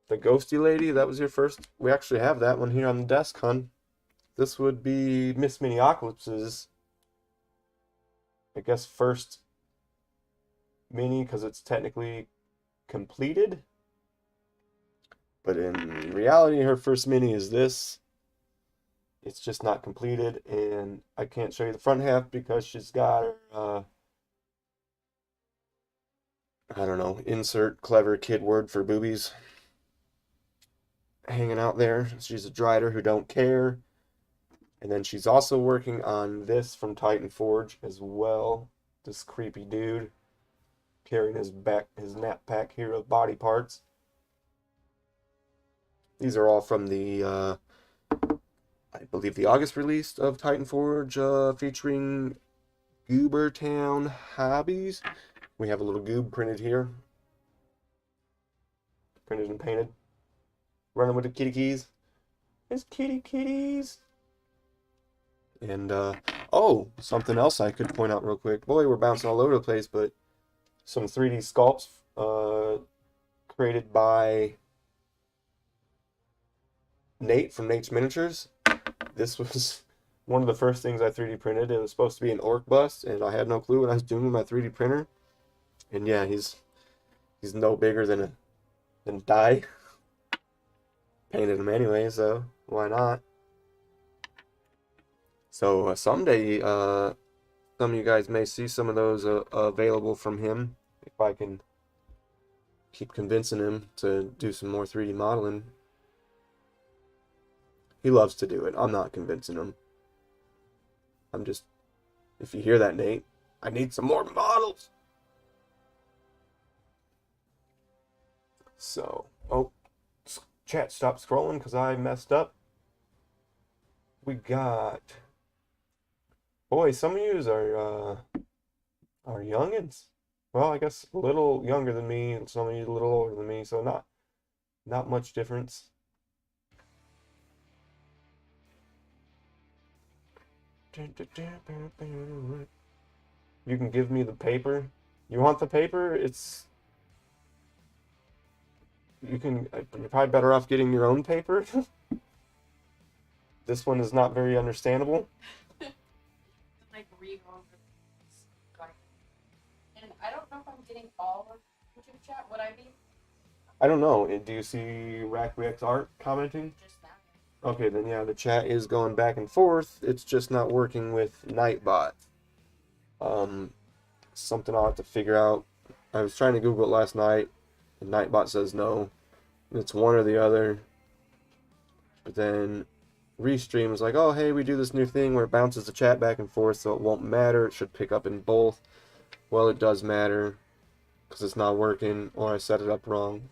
The ghosty lady, that was your first. We actually have that one here on the desk, hun. This would be Miss Miniocalypse's, I guess, first mini, because it's technically completed. But in reality, her first mini is this. It's just not completed, and I can't show you the front half because she's got her, I don't know, insert clever kid word for boobies hanging out there. She's a drider who don't care. And then she's also working on this from Titan Forge as well. This creepy dude carrying his knapsack here of body parts. These are all from the, I believe, the August release of Titan Forge, featuring Goobertown Hobbies. We have a little goob printed here. Printed and painted. Running with the kitty keys. It's kitties. And, oh, something else I could point out real quick. Boy, we're bouncing all over the place, but some 3D sculpts, created by Nate from Nate's Miniatures. This was one of the first things I 3D printed. It was supposed to be an orc bust, and I had no clue what I was doing with my 3D printer. And yeah, he's no bigger than a die. Painted him anyway, so why not? So someday, some of you guys may see some of those available from him if I can keep convincing him to do some more 3D modeling. He loves to do it. I'm not convincing him. I'm just, if you hear that, Nate, I need some more models. So, oh, chat, stop scrolling because I messed up. We got, boy, some of yous are youngins. Well, I guess a little younger than me, and some of you a little older than me, so not much difference. You can give me the paper. You want the paper? You're probably better off getting your own paper. This one is not very understandable. Like read over this. And I don't know if I'm getting all of YouTube chat. Would I be? I don't know. Do you see Rackrex Art commenting? Just that. Okay, then yeah, the chat is going back and forth. It's just not working with Nightbot. Something I'll have to figure out. I was trying to Google it last night, and Nightbot says no. It's one or the other. But then Restream was like, oh, hey, we do this new thing where it bounces the chat back and forth, so it won't matter. It should pick up in both. Well, it does matter, because it's not working, or I set it up wrong.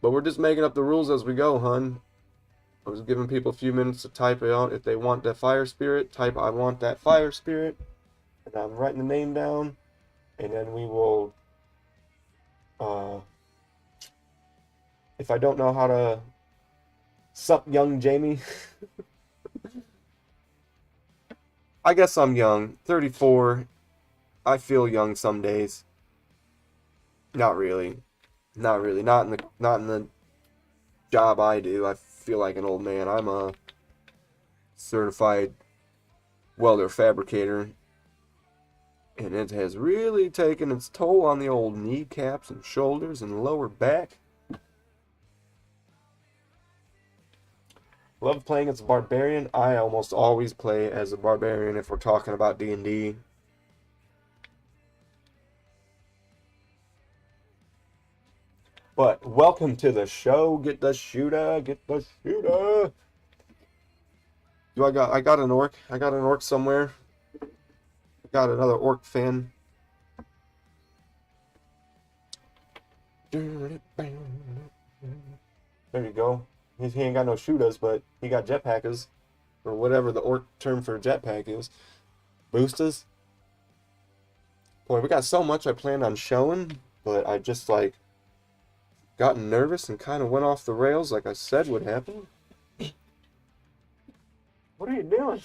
But we're just making up the rules as we go, hun. I was giving people a few minutes to type it out. If they want that fire spirit, type I want that fire spirit. And I'm writing the name down. And then we will if I don't know how to sup young Jamie. I guess I'm young. 34. I feel young some days. Not really. Not really. Not in the job I do. I feel like an old man. I'm a certified welder fabricator. And it has really taken its toll on the old kneecaps and shoulders and lower back. Love playing as a barbarian. I almost always play as a barbarian if we're talking about D&D. But welcome to the show. Get the shooter. Get the shooter. I got an orc. I got an orc somewhere. I got another orc fan. There you go. He ain't got no shooters, but he got jetpackers. Or whatever the orc term for jetpack is. Boosters. Boy, we got so much I planned on showing, but I just like gotten nervous and kind of went off the rails like I said would happen. What are you doing?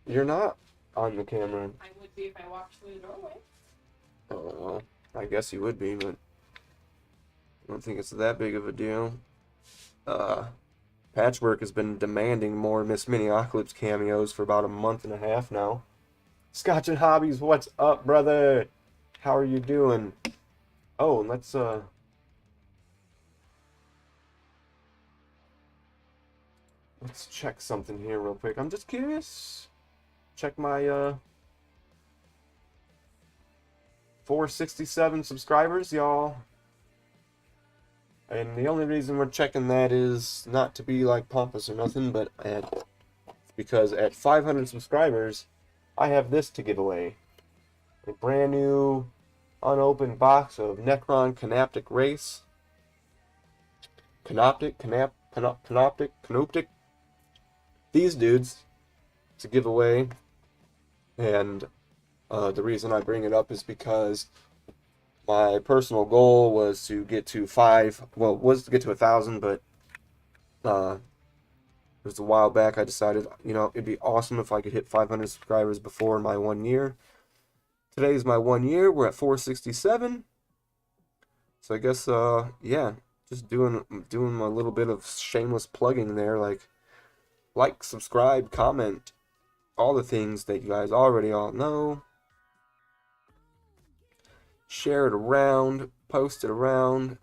You're not on the camera. I would be if I walked through the doorway. Oh, I guess you would be, but I don't think it's that big of a deal. Patchwork has been demanding more Miss Miniocalypse cameos for about a month and a half now. Scotch and Hobbies, what's up, brother? How are you doing? Oh, and let's check something here real quick. I'm just curious. Check my 467 subscribers, y'all. And the only reason we're checking that is not to be like pompous or nothing, but because at 500 subscribers, I have this to give away. A brand new unopened box of Necron Canoptic Race. Canoptic. These dudes to give away. And the reason I bring it up is because my personal goal was to get to 1,000, but it was a while back. I decided, it'd be awesome if I could hit 500 subscribers before my 1 year. Today's my 1 year. We're at 467. So I guess, yeah, just doing a little bit of shameless plugging there, like, subscribe, comment, all the things that you guys already all know. Share it around, post it around,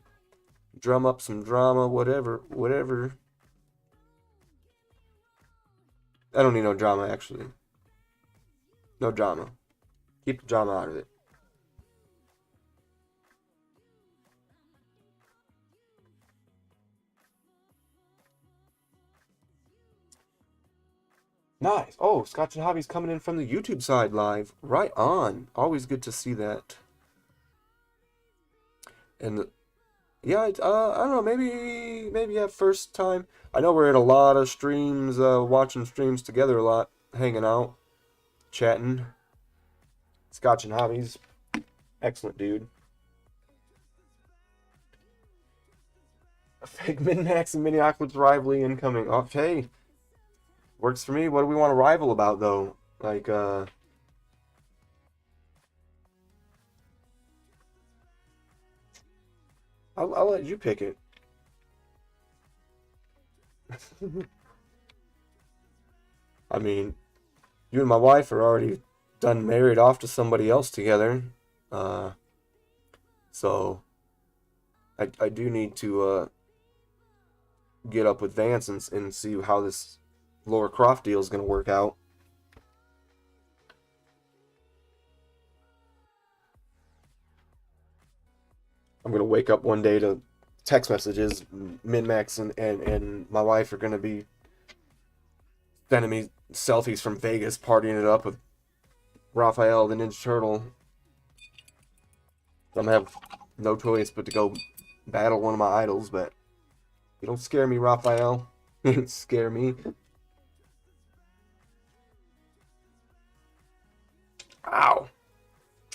drum up some drama, whatever. I don't need no drama, actually. No drama. Keep the drama out of it. Nice. Oh, Scotch and Hobbies coming in from the YouTube side live. Right on. Always good to see that. And yeah, I don't know. Maybe at first time. I know we're at a lot of streams, watching streams together a lot, hanging out, chatting. Scotch and Hobbies, excellent dude. A fake Min-Max and Miniocalypse rivalry incoming. Okay, works for me. What do we want to rival about though? Like, I'll let you pick it. I mean, you and my wife are already done married off to somebody else together. So I do need to get up with Vance and see how this Laura Croft deal is going to work out. I'm going to wake up one day to text messages. Min-Max and my wife are going to be sending me selfies from Vegas, partying it up with Raphael, the Ninja Turtle. I'm going to have no choice but to go battle one of my idols, but you don't scare me, Raphael. You don't scare me. Ow!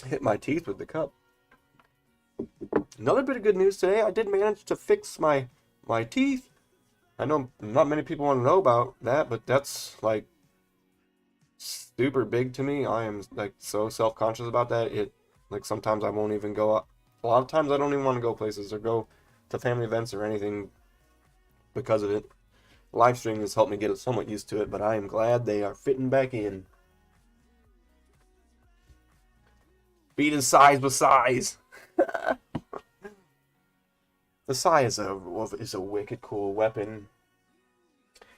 Hit my teeth with the cup. Another bit of good news today. I did manage to fix my teeth. I know not many people want to know about that, but that's like super big to me. I am like so self-conscious about that. It like sometimes I won't even go out. A lot of times I don't even want to go places or go to family events or anything because of it. Live streaming has helped me get somewhat used to it, but I am glad they are fitting back in. Beating size with size. The Sai is a wicked cool weapon.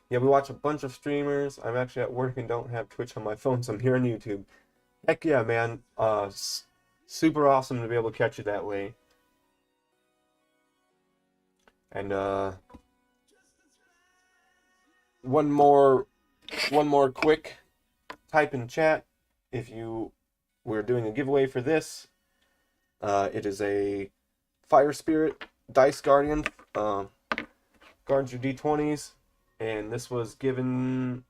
Yeah, we watch a bunch of streamers. I'm actually at work and don't have Twitch on my phone, so I'm here on YouTube. Heck yeah, man. Super awesome to be able to catch you that way. And one more quick type in chat. If we're doing a giveaway for this. It is a Fire Spirit Dice Guardian. Guards your D20s. And this was given,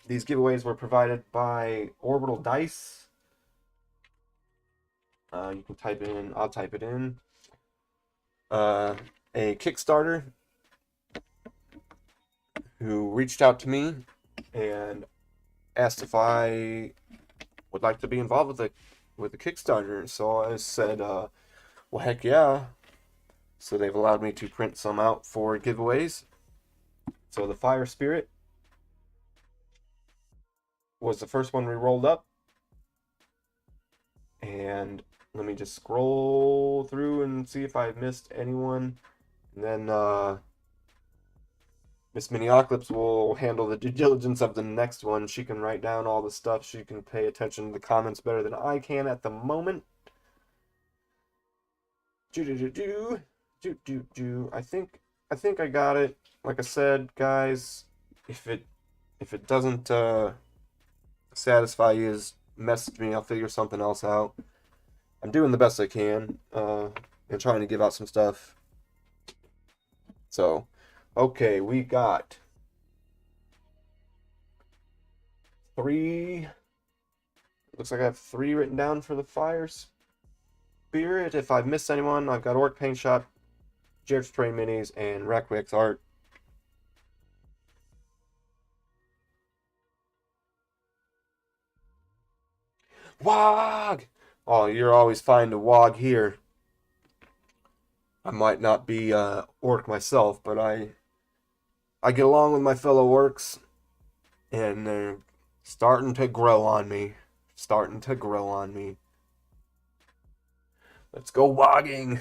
these giveaways were provided by Orbital Dice. You can type in, I'll type it in. A Kickstarter who reached out to me and asked if I would like to be involved with the Kickstarter. So I said, well, heck yeah. So they've allowed me to print some out for giveaways. So the Fire Spirit was the first one we rolled up. And let me just scroll through and see if I missed anyone. And then Miss Miniocalypse will handle the due diligence of the next one. She can write down all the stuff. She can pay attention to the comments better than I can at the moment. I think I got it. Like I said, guys, if it doesn't satisfy you, just message me. I'll figure something else out. I'm doing the best I can and trying to give out some stuff. So, okay, we got 3. Looks like I have 3 written down for the Fire Spirit. If I've missed anyone, I've got Orc Paint Shop, Jared's Train Minis, and Requix Art. Wog! Oh, you're always fine to wog here. I might not be orc myself, but I get along with my fellow orcs, and they're starting to grow on me. Starting to grow on me. Let's go wogging.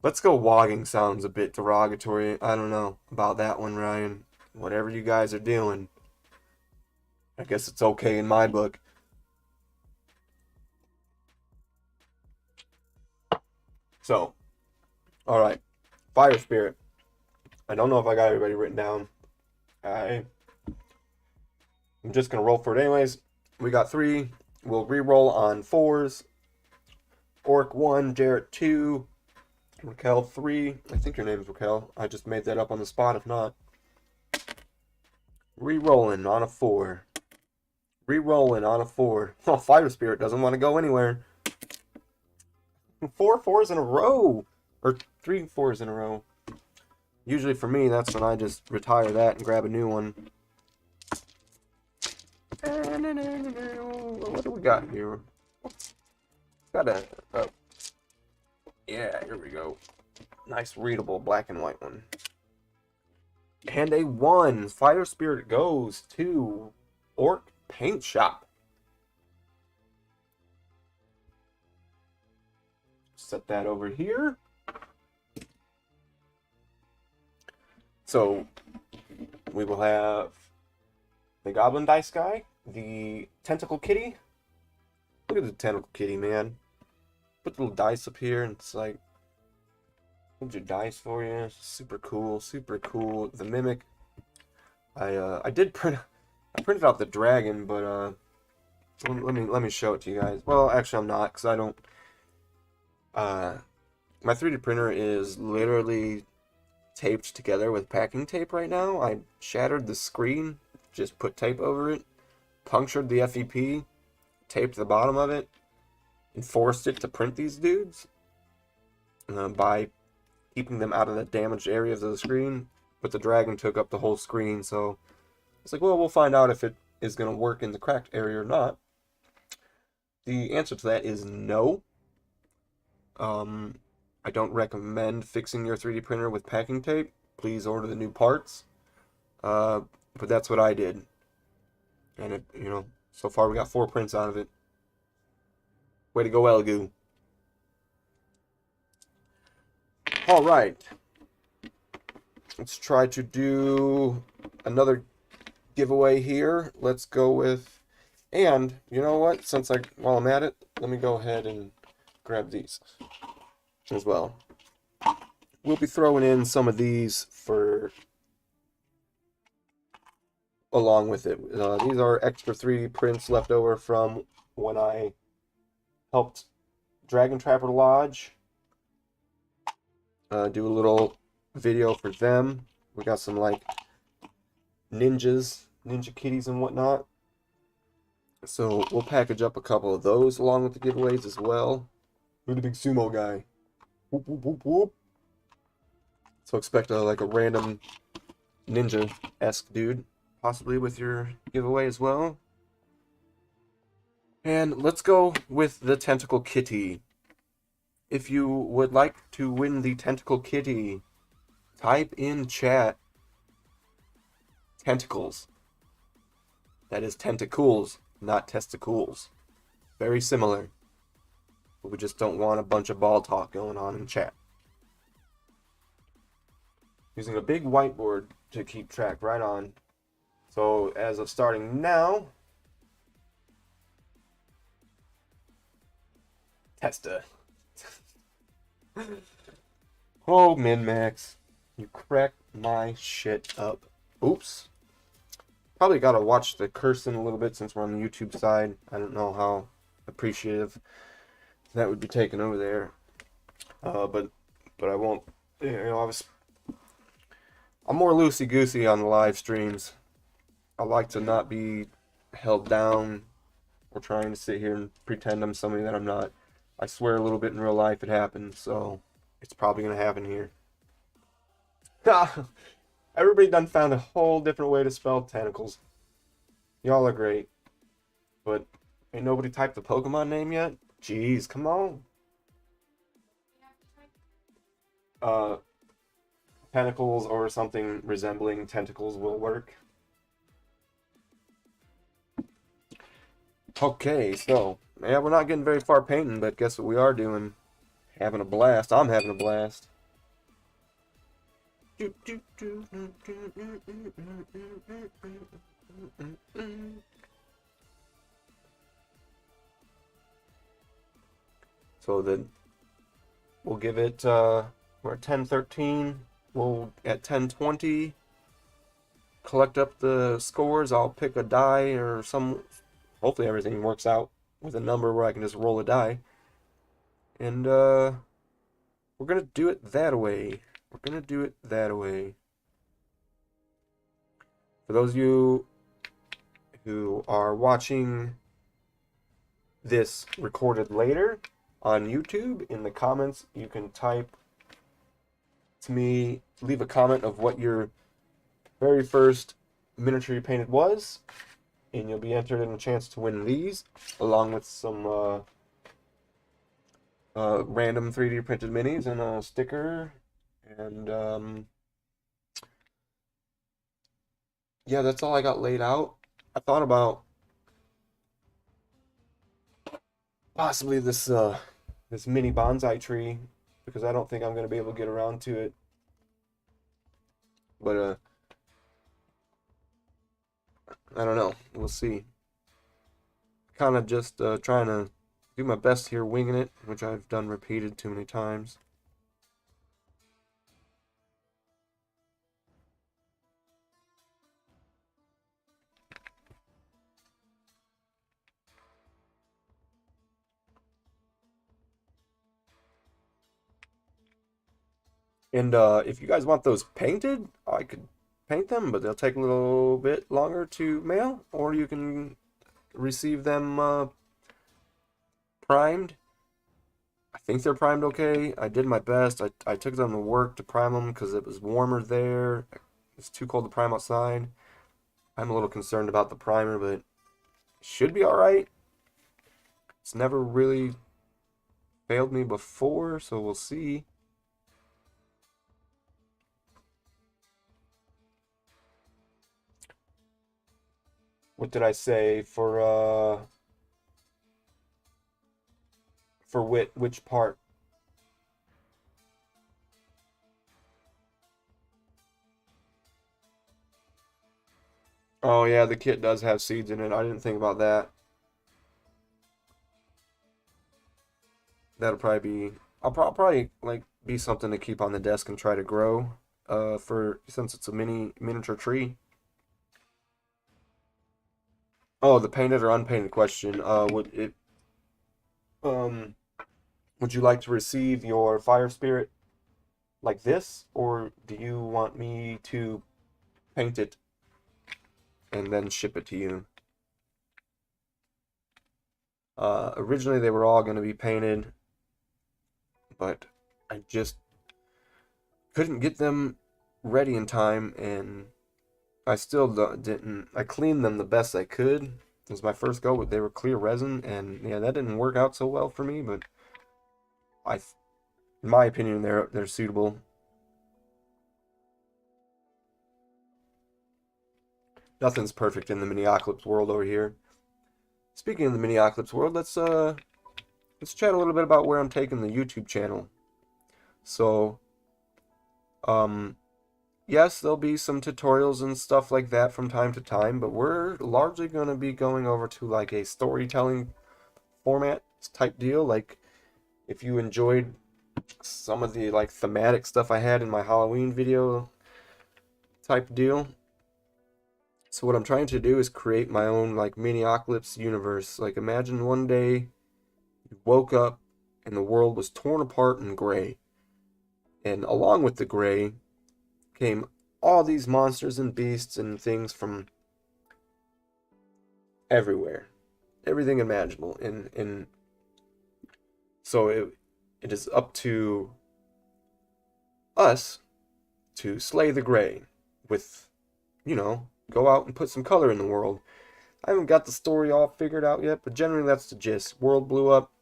Let's go wogging sounds a bit derogatory. I don't know about that one, Ryan. Whatever you guys are doing, I guess it's okay in my book. So, alright. Fire Spirit. I don't know if I got everybody written down. I'm just going to roll for it anyways. We got 3. We'll re-roll on 4s. Orc 1, Jarrett 2, Raquel 3. I think your name's Raquel. I just made that up on the spot if not. Re-rolling on a 4. Re-rolling on a 4. Oh, Fire Spirit doesn't want to go anywhere. 4 4s in a row. Or 3 4s in a row. Usually for me, that's when I just retire that and grab a new one. What do we got here? Got a yeah, here we go. Nice readable black and white one. And a 1. Fire Spirit goes to Orc Paint Shop. Set that over here. So we will have the Goblin Dice Guy, the Tentacle Kitty. Look at the Tentacle Kitty, man. Put the little dice up here, and it's like, here's your dice for you. Super cool, super cool. The Mimic. I printed out the dragon, but let me show it to you guys. Well, actually, I'm not, because I don't. My 3D printer is literally taped together with packing tape right now. I shattered the screen, just put tape over it, punctured the FEP, taped the bottom of it, and forced it to print these dudes. by keeping them out of the damaged areas of the screen, but the dragon took up the whole screen, so it's like, well, we'll find out if it is going to work in the cracked area or not. The answer to that is no. I don't recommend fixing your 3D printer with packing tape. Please order the new parts. But that's what I did. And it, so far we got 4 prints out of it. Way to go, Elegoo. Alright. Let's try to do another giveaway here. Let's go with, and you know what? While I'm at it, let me go ahead and grab these as well. We'll be throwing in some of these for along with it. These are extra 3D prints left over from when I helped Dragon Trapper Lodge do a little video for them. We got some like ninja kitties and whatnot. So we'll package up a couple of those along with the giveaways as well. Who's the big sumo guy? Whoop, whoop, whoop, whoop. So expect like a random ninja-esque dude, possibly with your giveaway as well. And let's go with the Tentacle Kitty. If you would like to win the Tentacle Kitty, type in chat tentacles. That is tentacles, not testicles. Very similar. But we just don't want a bunch of ball talk going on in chat. Using a big whiteboard to keep track, right on. So as of starting now, Testa. Oh, Min-Max, you cracked my shit up. Oops. Probably gotta watch the cursing a little bit since we're on the YouTube side. I don't know how appreciative that would be taken over there. But I won't. I'm more loosey-goosey on the live streams. I like to not be held down or trying to sit here and pretend I'm somebody that I'm not. I swear a little bit in real life it happens, so it's probably going to happen here. Everybody done found a whole different way to spell tentacles. Y'all are great. But ain't nobody typed the Pokemon name yet? Jeez, come on. Tentacles or something resembling tentacles will work. Okay, so, yeah, we're not getting very far painting, but guess what we are doing? Having a blast. I'm having a blast. So then we'll give it, we're at 10:13. We'll, at 10:20, collect up the scores. I'll pick a die or some, hopefully everything works out with a number where I can just roll a die. And, we're gonna do it that way. We're gonna do it that way. For those of you who are watching this recorded later on YouTube, in the comments you can type to me, leave a comment of what your very first miniature you painted was, and you'll be entered in a chance to win these, along with some random 3D printed minis and a sticker. And yeah, that's all I got laid out. I thought about possibly this this mini bonsai tree, because I don't think I'm gonna be able to get around to it. But I don't know. We'll see. Kind of just trying to do my best here, winging it, which I've done repeated too many times. And if you guys want those painted, I could paint them, but they'll take a little bit longer to mail, or you can receive them primed. I think they're primed okay. I did my best. I took them to work to prime them because it was warmer there. It's too cold to prime outside. I'm a little concerned about the primer, but it should be alright. It's never really failed me before, so we'll see. What did I say for which part? Oh yeah, the kit does have seeds in it. I didn't think about that. That'll probably be I'll probably like be something to keep on the desk and try to grow for since it's a miniature tree. Oh, the painted or unpainted question. Um would you like to receive your fire spirit like this, or do you want me to paint it and then ship it to you? Originally they were all going to be painted, but I just couldn't get them ready in time, and I still didn't. I cleaned them the best I could. It was my first go, but they were clear resin, and yeah, that didn't work out so well for me. But I, in my opinion, they're suitable. Nothing's perfect in the Miniocalypse world over here. Speaking of the Miniocalypse world, let's chat a little bit about where I'm taking the YouTube channel. So, um, yes, there'll be some tutorials and stuff like that from time to time, but we're largely going to be going over to like a storytelling format type deal. Like, if you enjoyed some of the like thematic stuff I had in my Halloween video type deal. So what I'm trying to do is create my own like Miniocalypse universe. Like, imagine one day you woke up and the world was torn apart and gray. And along with the gray came all these monsters and beasts and things from everywhere. Everything imaginable. And so it is up to us to slay the gray with, go out and put some color in the world. I haven't got the story all figured out yet, but generally that's the gist. World blew up,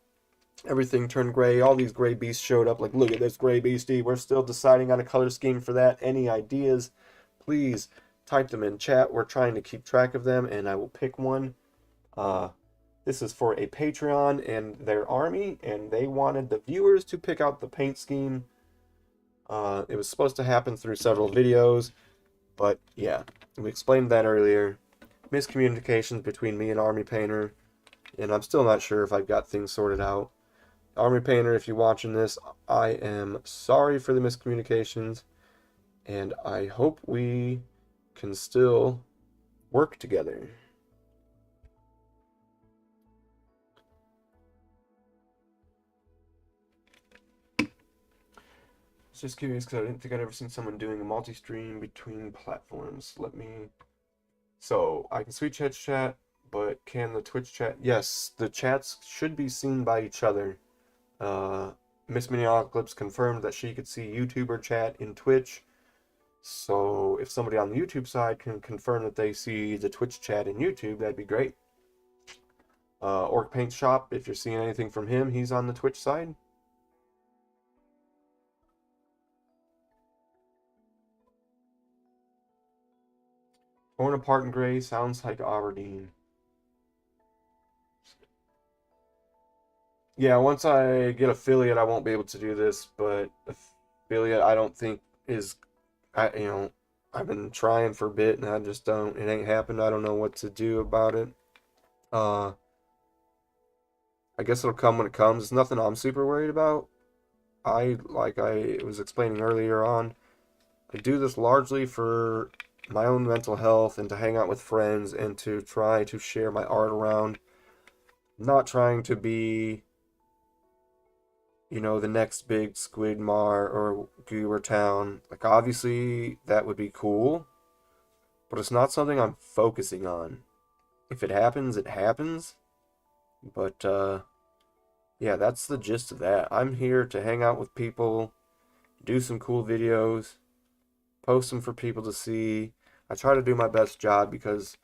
everything turned gray, all these gray beasts showed up. Like, look at this gray beastie. We're still deciding on a color scheme for that. Any ideas, please type them in chat. We're trying to keep track of them, and I will pick one. This is for a Patreon and their army, and they wanted the viewers to pick out the paint scheme. It was supposed to happen through several videos, but yeah, we explained that earlier. Miscommunications between me and Army Painter, and I'm still not sure if I've got things sorted out. Army Painter, if you're watching this, I am sorry for the miscommunications, and I hope we can still work together. Just curious because I didn't think I'd ever seen someone doing a multi-stream between platforms. So I can switch head chat, but can the Twitch chat? Yes, the chats should be seen by each other. Miss Miniocalypse confirmed that she could see YouTuber chat in Twitch. So if somebody on the YouTube side can confirm that they see the Twitch chat in YouTube, that'd be great. Orc Paint Shop, if you're seeing anything from him, he's on the Twitch side. Torn apart in gray sounds like Aberdeen. Yeah, once I get affiliate, I won't be able to do this, but affiliate I don't think is, I've been trying for a bit and I just don't, it ain't happened. I don't know what to do about it. I guess it'll come when it comes. It's nothing I'm super worried about. Like I was explaining earlier on, I do this largely for my own mental health and to hang out with friends and to try to share my art around. I'm not trying to be, the next big Squidmar or Goober Town. Like, obviously, that would be cool, but it's not something I'm focusing on. If it happens, it happens. But, yeah, that's the gist of that. I'm here to hang out with people, do some cool videos, post them for people to see. I try to do my best job because,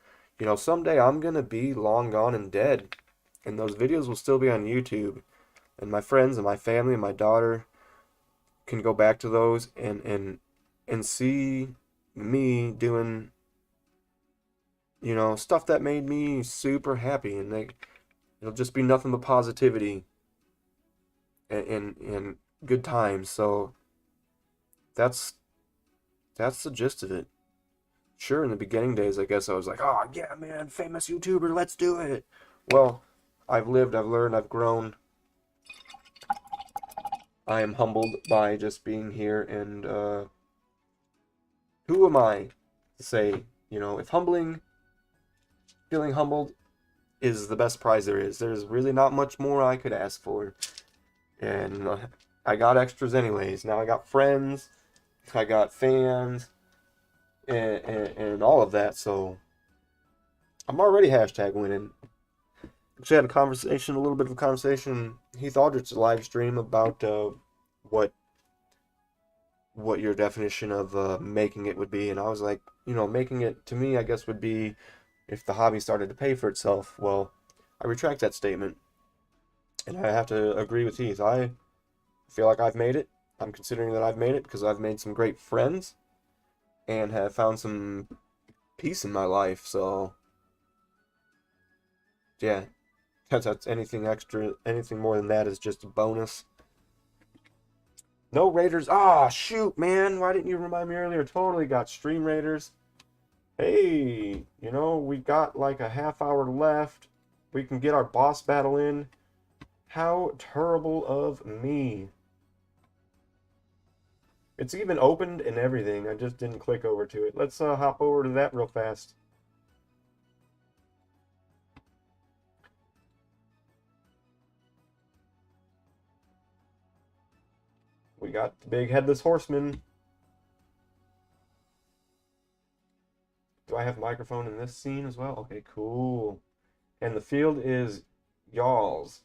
someday I'm gonna be long gone and dead, and those videos will still be on YouTube, and my friends and my family and my daughter can go back to those and see me doing, stuff that made me super happy, and it'll just be nothing but positivity and good times. So that's that's the gist of it. Sure, in the beginning days, I guess I was like, oh, yeah, man, famous YouTuber, let's do it. Well, I've lived, I've learned, I've grown. I am humbled by just being here, and who am I to say, if feeling humbled is the best prize there is. There's really not much more I could ask for. And I got extras anyways. Now I got friends, I got fans, and all of that, so I'm already hashtag winning. Actually had a little bit of a conversation, Heath Aldrich's live stream about what what your definition of making it would be, and I was like, making it to me, I guess, would be if the hobby started to pay for itself. Well, I retract that statement, and I have to agree with Heath. I feel like I've made it. I'm considering that I've made it because I've made some great friends and have found some peace in my life. So yeah, that's anything extra, anything more than that is just a bonus. No Raiders. Ah, shoot, man. Why didn't you remind me earlier? Totally got Stream Raiders. Hey, we got like a half hour left. We can get our boss battle in. How terrible of me. It's even opened and everything. I just didn't click over to it. Let's hop over to that real fast. We got the big headless horseman. Do I have microphone in this scene as well? Okay, cool. And the field is y'all's.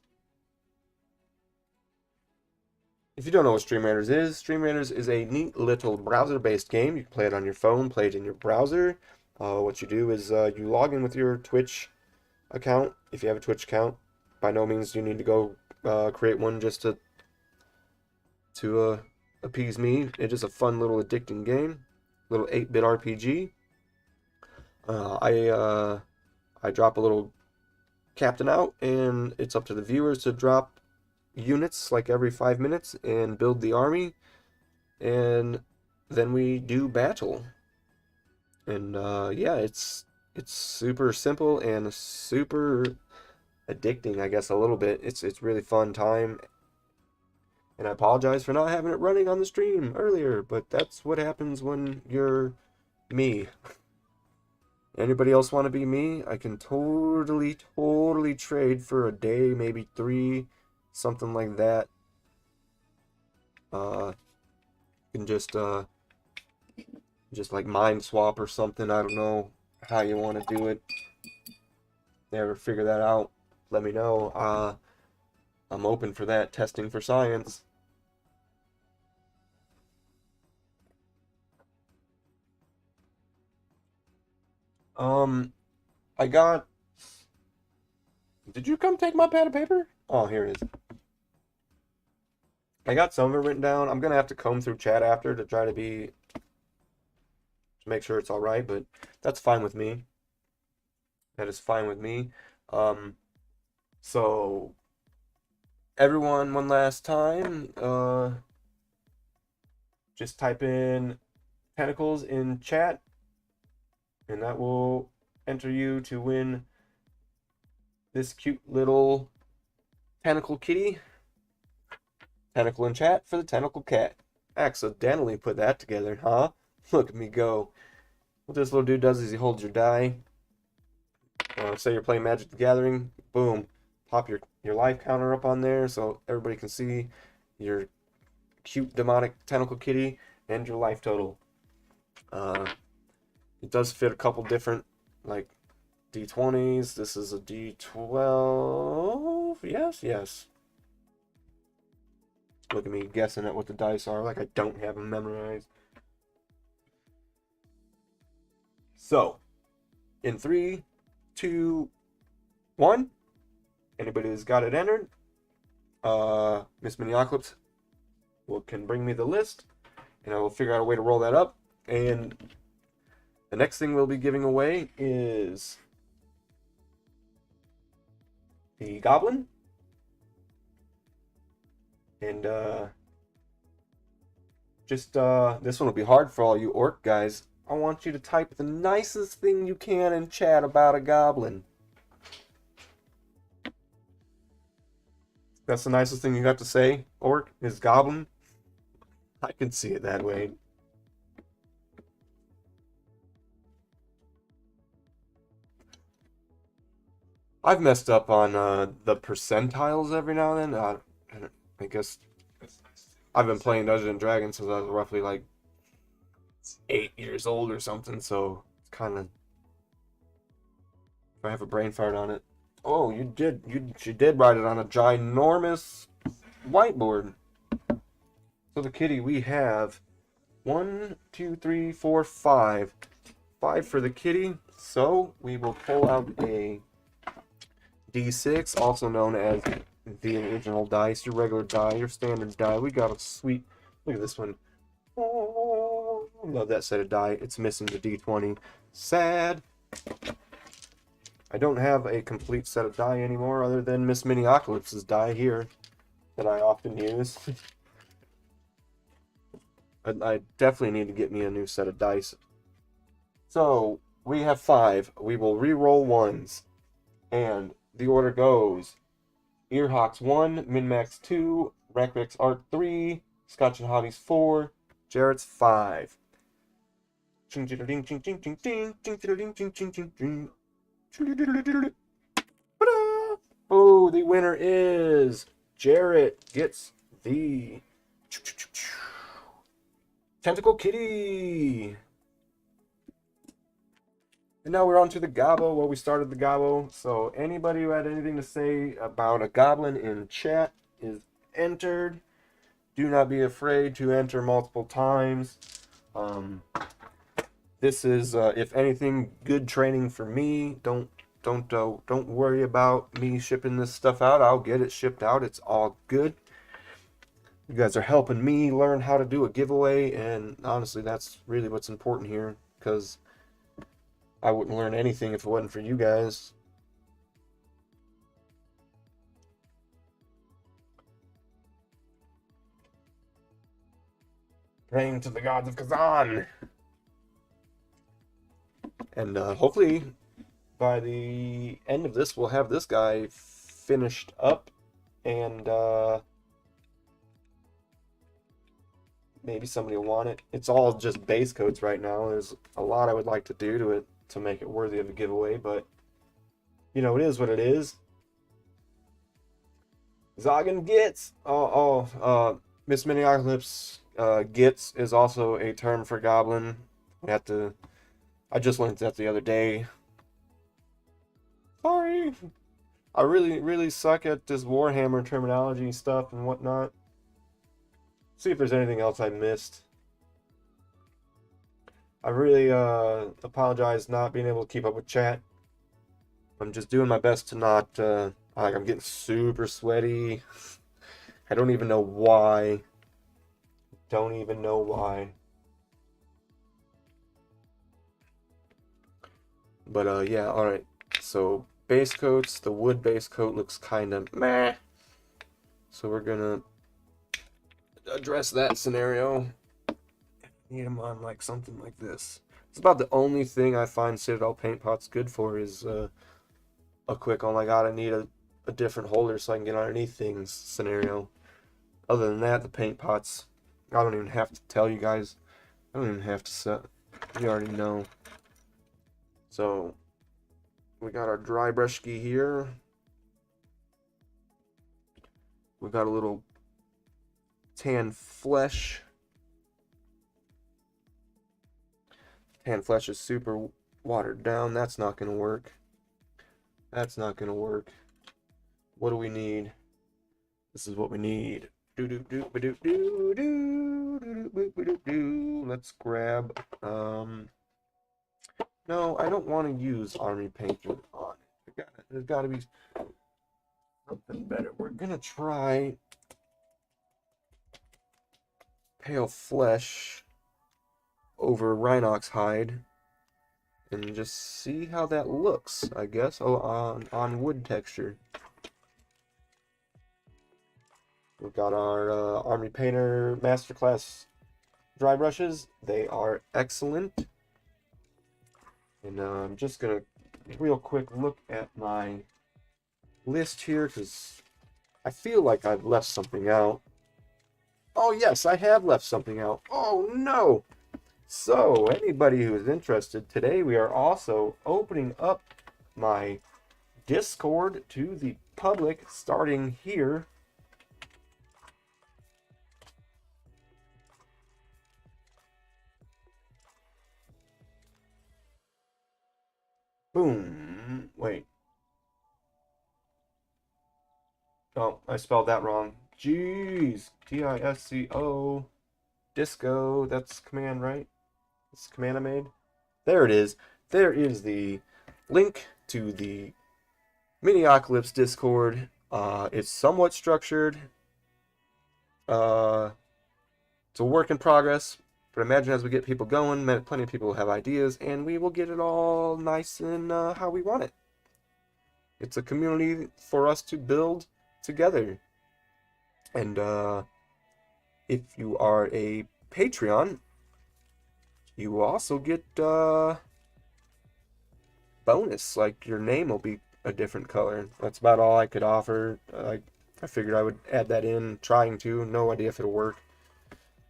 If you don't know what Stream Raiders is, Stream Raiders is a neat little browser-based game. You can play it on your phone, play it in your browser. What you do is you log in with your Twitch account, if you have a Twitch account. By no means do you need to go create one just to appease me. It is a fun little addicting game, little 8-bit RPG. I drop a little captain out, and it's up to the viewers to drop units like every 5 minutes and build the army, and then we do battle. And yeah, it's super simple and super addicting, I guess, a little bit. It's really fun time. And I apologize for not having it running on the stream earlier, but that's what happens when you're me. Anybody else want to be me? I can totally trade for a day, maybe 3, something like that. You can just like mind swap or something. I don't know how you want to do it. Never figure that out. Let me know. I'm open for that. Testing for science. I got. Did you come take my pad of paper? Oh, here it is. I got some of it written down. I'm gonna have to comb through chat after to try to make sure it's all right, but that's fine with me. That is fine with me. So everyone, one last time, just type in tentacles in chat, and that will enter you to win this cute little tentacle kitty. Tentacle in chat for the tentacle cat. Accidentally put that together, huh? Look at me go. What this little dude does is he holds your die. Say you're playing Magic the Gathering, boom, pop your life counter up on there so everybody can see your cute demonic tentacle kitty and your life total. It does fit a couple different like D20s. This is a D12. Yes. Look at me guessing at what the dice are like I don't have them memorized. So, in 3, 2, 1, anybody who's got it entered, Miss Miniocalypse can bring me the list, and I will figure out a way to roll that up. And the next thing we'll be giving away is the Goblin. And this one will be hard for all you orc guys. I want you to type the nicest thing you can in chat about a goblin. That's the nicest thing you got to say, orc, is goblin? I can see it that way. I've messed up on the percentiles every now and then. I guess I've been playing Dungeons and Dragons since I was roughly like 8 years old or something, so it's kind of... I have a brain fart on it. Oh, she did write it on a ginormous whiteboard. So the kitty, we have 1, 2, 3, 4, 5. 5 for the kitty. So we will pull out a D6, also known as the original dice, your regular die, your standard die. We got a sweet, look at this one. Oh, love that set of die. It's missing the D20. Sad. I don't have a complete set of die anymore other than Miss Miniocalypse's die here that I often use. I definitely need to get me a new set of dice. So, we have 5. We will re-roll ones. And the order goes: Earhawks 1, Minmax 2, Rackrex Art 3, Scotch and Hobbies 4, Jarrett's 5. Oh, the winner is Jarrett gets the Tentacle Kitty. And now we're on to the Gobbo. Well, we started the Gobbo. So anybody who had anything to say about a goblin in chat is entered. Do not be afraid to enter multiple times. This is, if anything, good training for me. Don't worry about me shipping this stuff out. I'll get it shipped out. It's all good. You guys are helping me learn how to do a giveaway, and honestly, that's really what's important here, because I wouldn't learn anything if it wasn't for you guys. Praying to the gods of Kazan. And hopefully by the end of this, we'll have this guy finished up, and maybe somebody will want it. It's all just base coats right now. There's a lot I would like to do to it to make it worthy of a giveaway, but you know, it is what it is. Zoggin Gits. Miss Miniocalypse, Gits is also a term for goblin. I just learned that the other day. Sorry. I really suck at this Warhammer terminology stuff and whatnot. See if there's anything else I missed. I really apologize not being able to keep up with chat. I'm just doing my best to not, I'm getting super sweaty. I don't even know why. Don't even know why. But, yeah, alright. So, base coats, the wood base coat looks kind of meh. So we're gonna address that scenario. Need them on like something like this. It's about the only thing I find Citadel paint pots good for is a quick, oh my god, I need a different holder so I can get underneath things scenario. Other than that, the paint pots, I don't even have to tell you guys. I don't even have to set. You already know. So, we got our dry brush ski here. We got a little tan flesh. Tan flesh is super watered down. That's not going to work. That's not going to work. What do we need? This is what we need. Let's grab. No, I don't want to use army painter on it. There's got to be something better. We're gonna try pale flesh over Rhinox hide and just see how that looks, I guess. Oh, on wood texture. We've got our Army Painter Masterclass dry brushes. They are excellent. And I'm just gonna real quick look at my list here because I feel like I've left something out. Oh yes, I have left something out. Oh no! So, anybody who is interested, today we are also opening up my Discord to the public starting here. Boom. Wait. Oh, I spelled that wrong. Jeez. Disco. Disco. That's command, right? That's the command I made. There it is. There is the link to the Miniocalypse Discord. It's somewhat structured. It's a work in progress, but imagine as we get people going, plenty of people will have ideas, and we will get it all nice and how we want it. It's a community for us to build together. And if you are a Patreon, you will also get bonus, like your name will be a different color. That's about all I could offer. I figured I would add that in, trying to. No idea if it'll work.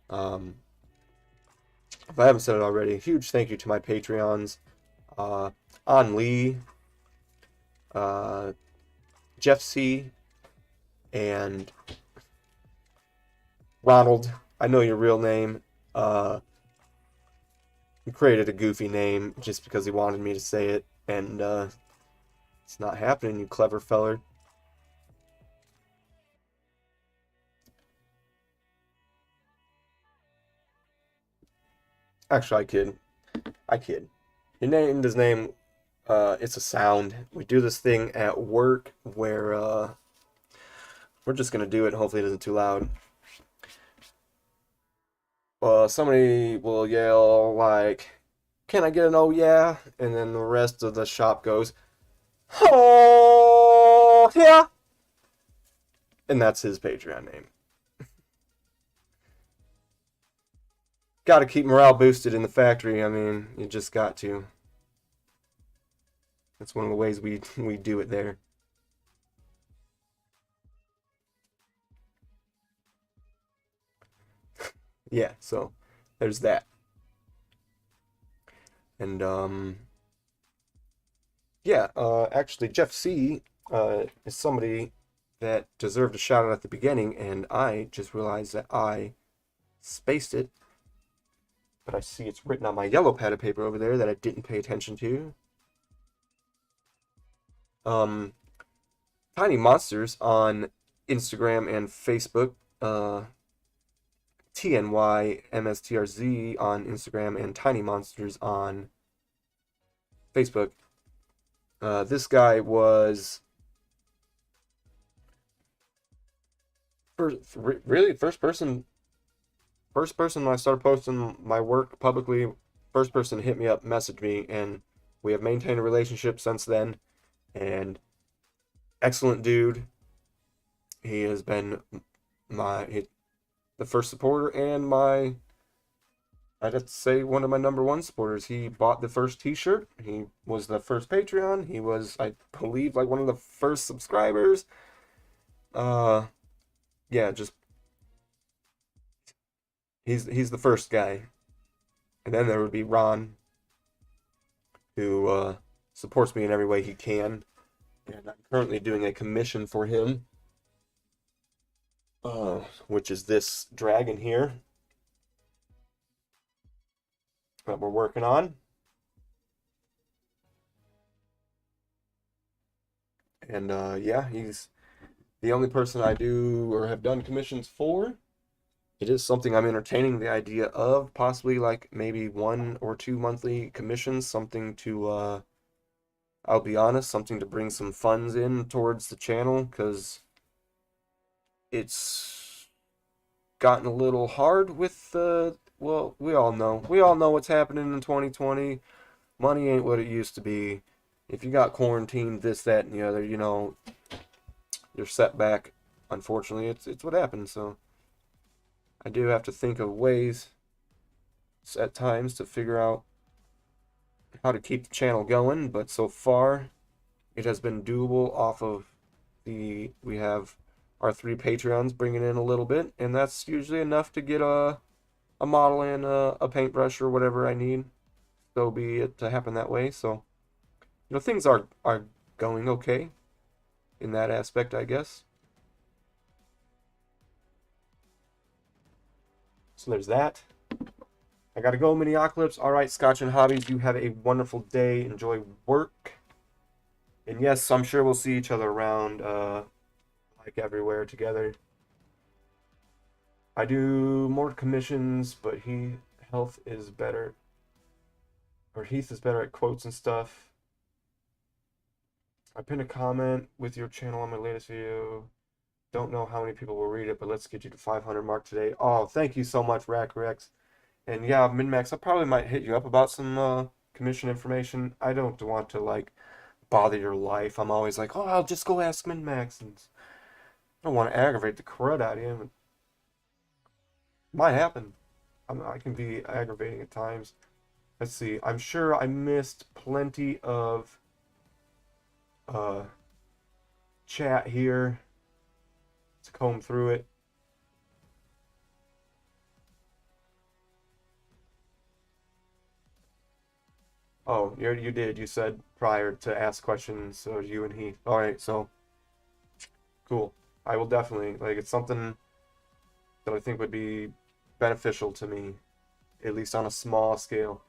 If I haven't said it already, huge thank you to my Patreons. On Lee, Jeff C, and Ronald. I know your real name. He created a goofy name just because he wanted me to say it, and it's not happening, you clever feller. Actually, I kid. He named his name, it's a sound. We do this thing at work where, we're just gonna do it, hopefully it isn't too loud. Somebody will yell, like, can I get an oh yeah? And then the rest of the shop goes, oh yeah! And that's his Patreon name. Got to keep morale boosted in the factory. I mean, you just got to. That's one of the ways we do it there. Yeah, so there's that. And yeah, actually Jeff C is somebody that deserved a shout out at the beginning, and I just realized that I spaced it. But I see it's written on my yellow pad of paper over there that I didn't pay attention to. Tiny Monsters on Instagram and Facebook. TNYMSTRZ on Instagram and Tiny Monsters on Facebook. This guy was first person when I started posting my work publicly. First person to hit me up, message me, and we have maintained a relationship since then. And excellent dude. He has been the first supporter and I'd have to say one of my number one supporters. He bought the first t-shirt. He was the first Patreon. He was, I believe, like one of the first subscribers. Yeah, just he's the first guy. And then there would be Ron, who supports me in every way he can. And I'm currently doing a commission for him, which is this dragon here that we're working on. And yeah, he's the only person I do or have done commissions for. It is something I'm entertaining the idea of, possibly like maybe 1 or 2 monthly commissions, something to, I'll be honest, something to bring some funds in towards the channel, because it's gotten a little hard with well, we all know what's happening in 2020. Money ain't what it used to be. If you got quarantined, this, that, and the other, you're set back. Unfortunately, it's what happens. So I do have to think of ways at times to figure out how to keep the channel going, but so far it has been doable off of we have our 3 Patreons bringing in a little bit, and that's usually enough to get a model and a paintbrush or whatever I need. So be it to happen that way. So things are going okay in that aspect, I guess. So there's that. I gotta go, Miniocalypse. All right, Scotch and Hobbies, you have a wonderful day. Enjoy work. And yes, I'm sure we'll see each other around, like everywhere together. I do more commissions, but Health is better, or Heath is better at quotes and stuff. I pinned a comment with your channel on my latest video. Don't know how many people will read it, but let's get you to 500 mark today. Oh, thank you so much, Rackrex. And yeah, MinMax, I probably might hit you up about some commission information. I don't want to like bother your life. I'm always like, oh, I'll just go ask MinMax, and I don't want to aggravate the crud out of you. It might happen. I can be aggravating at times. Let's see. I'm sure I missed plenty of uh, chat here to comb through it. Oh, you did. You said prior to ask questions, so you and he. All right, so cool. I will definitely, like, it's something that I think would be beneficial to me, at least on a small scale.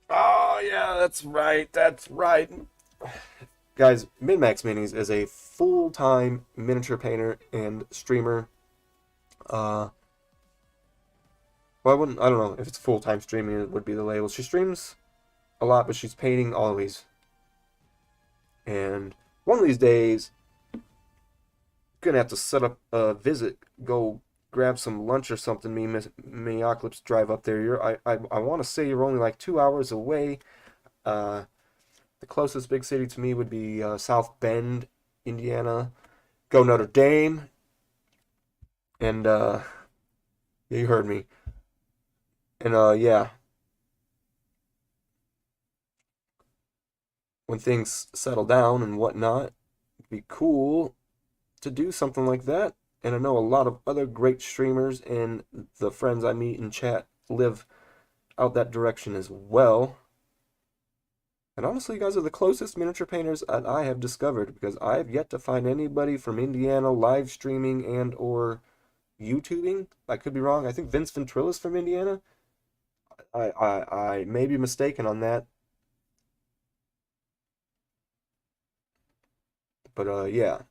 Oh, yeah, that's right. That's right. Guys, MinMax Minis is a full-time miniature painter and streamer. Well, I don't know if it's full-time streaming, it would be the label. She streams a lot, but she's painting always. And one of these days, gonna have to set up a visit, go grab some lunch or something. Me, Miniocalypse, drive up there. I want to say you're only like 2 hours away. Uh, the closest big city to me would be South Bend, Indiana. Go Notre Dame. And yeah, you heard me. And yeah, when things settle down and whatnot, it'd be cool to do something like that. And I know a lot of other great streamers and the friends I meet in chat live out that direction as well. And honestly, you guys are the closest miniature painters that I have discovered, because I have yet to find anybody from Indiana live streaming and or YouTubing. I could be wrong. I think Vince Ventrilla's from Indiana. I may be mistaken on that. But yeah.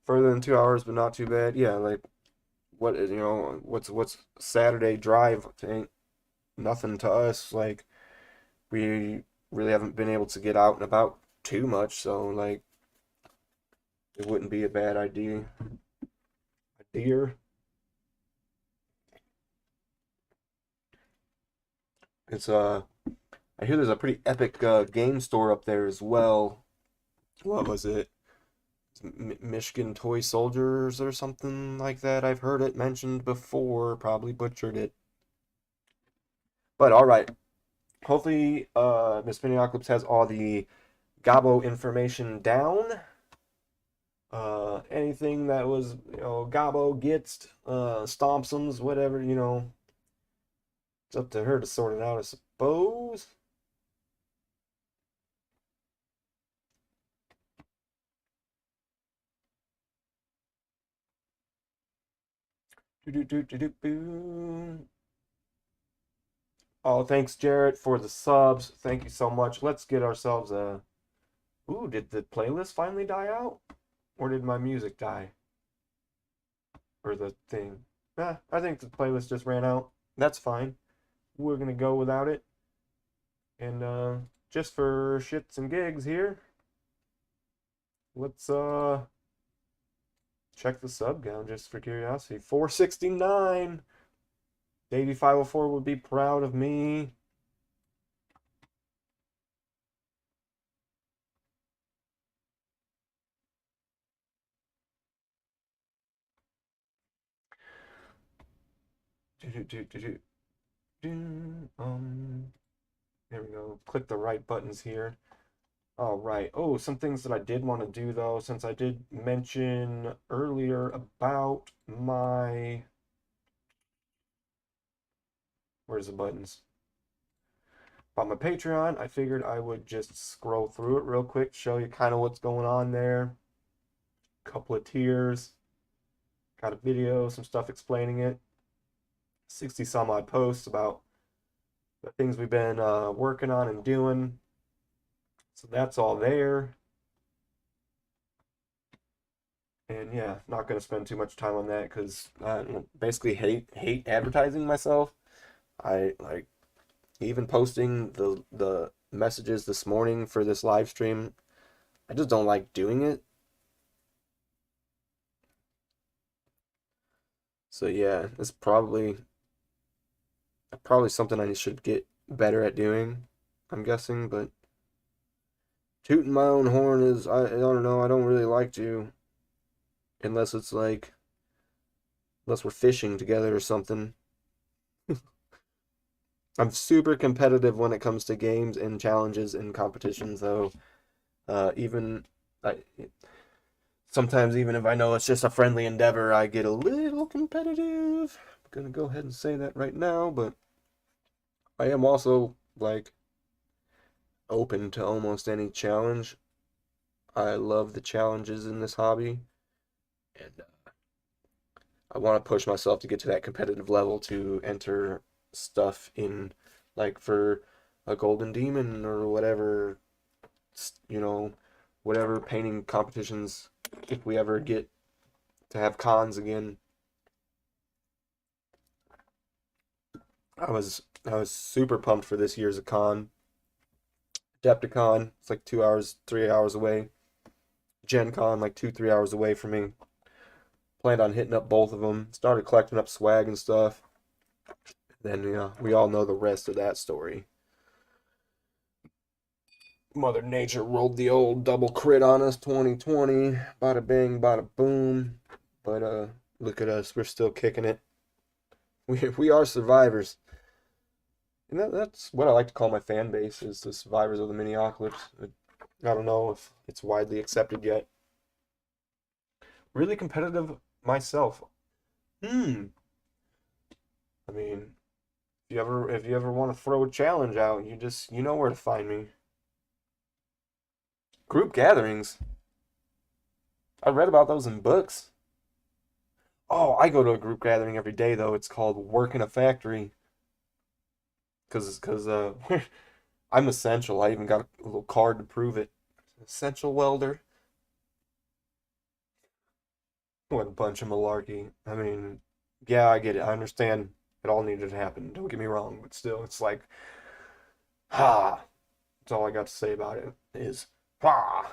Further than 2 hours, but not too bad. Yeah, like what's Saturday drive ain't nothing to us. Like, we really haven't been able to get out and about too much, so like it wouldn't be a bad idea. Idea. It's I hear there's a pretty epic game store up there as well. What was it? Michigan Toy Soldiers or something like that. I've heard it mentioned before, probably butchered it. But all right. Hopefully Miss Miniocalypse has all the Gabo information down. Anything that was, Gabo gets, Stompsons, whatever, it's up to her to sort it out, I suppose. Do do do do do boo. Oh, thanks, Jarrett, for the subs. Thank you so much. Let's get ourselves a. Ooh, did the playlist finally die out? Or did my music die? Or the thing? I think the playlist just ran out. That's fine. We're gonna go without it. And just for shits and gigs here, let's check the sub count just for curiosity. 469. Davey 504 would be proud of me. There we go. Click the right buttons here. All right. Oh, some things that I did want to do though, since I did mention earlier about my. Where's the buttons? About my Patreon, I figured I would just scroll through it real quick, show you kind of what's going on there. Couple of tiers. Got a video, some stuff explaining it. 60 some odd posts about the things we've been working on and doing. So that's all there. And yeah, not going to spend too much time on that because I basically hate advertising myself. I like even posting the messages this morning for this live stream. I just don't like doing it. So yeah, it's probably something I should get better at doing, I'm guessing, but tooting my own horn is I don't know, I don't really like to unless it's like unless we're fishing together or something. I'm super competitive when it comes to games and challenges and competitions though. Even I sometimes even if I know it's just a friendly endeavor, I get a little competitive. I'm gonna go ahead and say that right now, but I am also like open to almost any challenge. I love the challenges in this hobby, and I want to push myself to get to that competitive level to enter stuff in, like for a Golden Demon or whatever, you know, whatever painting competitions, if we ever get to have cons again. I was super pumped for this year's con. Adepticon, it's like 2 hours, 3 hours away. Gen Con, like 2, 3 hours away from me. Planned on hitting up both of them. Started collecting up swag and stuff. Then, we all know the rest of that story. Mother Nature rolled the old double crit on us, 2020. Bada bang, bada boom. But, look at us. We're still kicking it. We are survivors. And that's what I like to call my fan base, is the survivors of the Miniocalypse. I don't know if it's widely accepted yet. Really competitive myself. I mean, if you ever want to throw a challenge out, you know where to find me. Group gatherings. I read about those in books. Oh, I go to a group gathering every day though. It's called Work in a Factory. Cause I'm essential. I even got a little card to prove it. Essential welder. What a bunch of malarkey. I mean, yeah, I get it. I understand it all needed to happen. Don't get me wrong, but still, it's like, ha. That's all I got to say about it is, ha.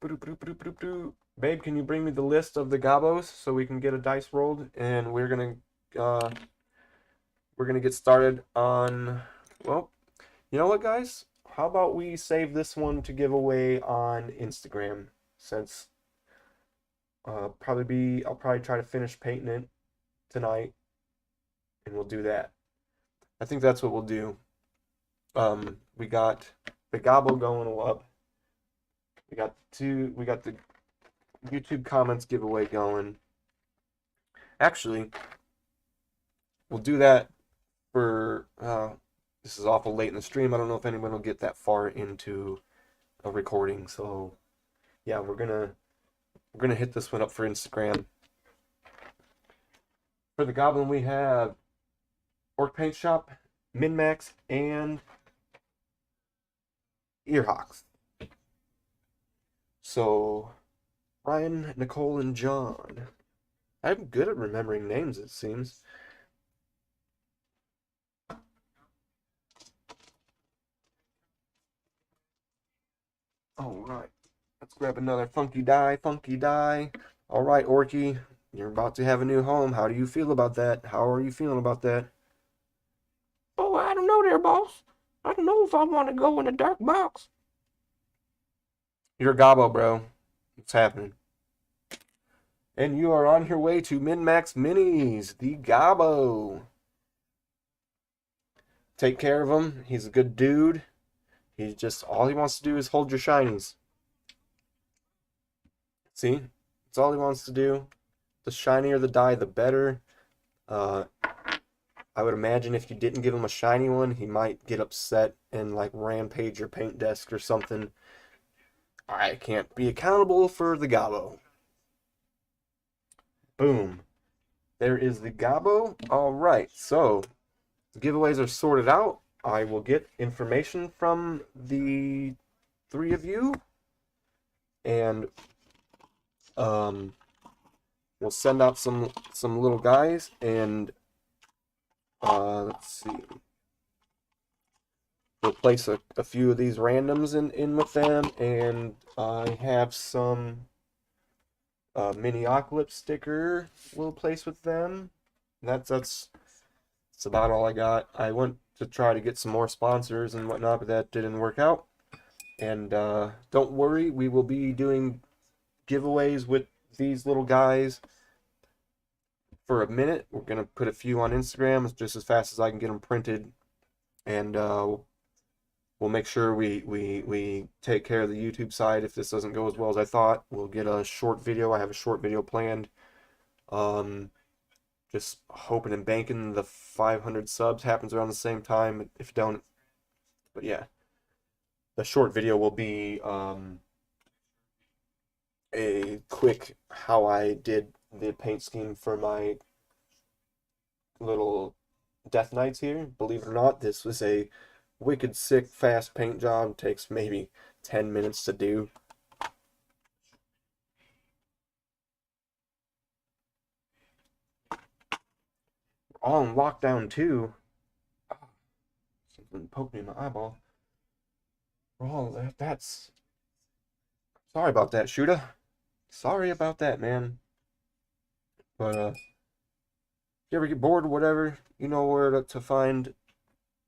Babe, can you bring me the list of the gobos so we can get a dice rolled? And we're gonna get started on, well, you know what, guys? How about we save this one to give away on Instagram, since I'll probably try to finish painting it tonight, and we'll do that. I think that's what we'll do. We got the gobbo going up. We got the YouTube comments giveaway going. Actually, we'll do that for this is awful late in the stream. I don't know if anyone will get that far into a recording, so yeah, we're gonna hit this one up for Instagram. For the goblin we have Orc Paint Shop, MinMax, and Earhawks. So, Ryan, Nicole, and John. I'm good at remembering names, it seems. All right. Let's grab another funky die, funky die. All right, Orky, you're about to have a new home. How do you feel about that? How are you feeling about that? Oh, I don't know there, boss. I don't know if I want to go in a dark box. You're Gabo, bro. What's happening? And you are on your way to MinMax Minis, the Gabo. Take care of him. He's a good dude. He's just, all he wants to do is hold your shinies. See? That's all he wants to do. The shinier the die, the better. I would imagine if you didn't give him a shiny one, he might get upset and like rampage your paint desk or something. I can't be accountable for the Gabo. Boom. There is the Gabo. All right, so the giveaways are sorted out. I will get information from the three of you, and we'll send out some little guys, and let's see. We'll place a few of these randoms in with them, and I have some mini Ocalypse sticker we'll place with them. That's about all I got. I went to try to get some more sponsors and whatnot, but that didn't work out. And don't worry, we will be doing giveaways with these little guys for a minute. We're gonna put a few on Instagram just as fast as I can get them printed, and we'll make sure we take care of the YouTube side. If this doesn't go as well as I thought, we'll get a short video. I have a short video planned. Just hoping and banking the 500 subs happens around the same time. If you don't, but yeah, the short video will be a quick how I did the paint scheme for my little Death Knights here. Believe it or not, this was a wicked sick fast paint job. It takes maybe 10 minutes to do. All in lockdown too. Something poked me in my eyeball. That's sorry about that, Shooter. Sorry about that, man. But if you ever get bored or whatever, you know where to find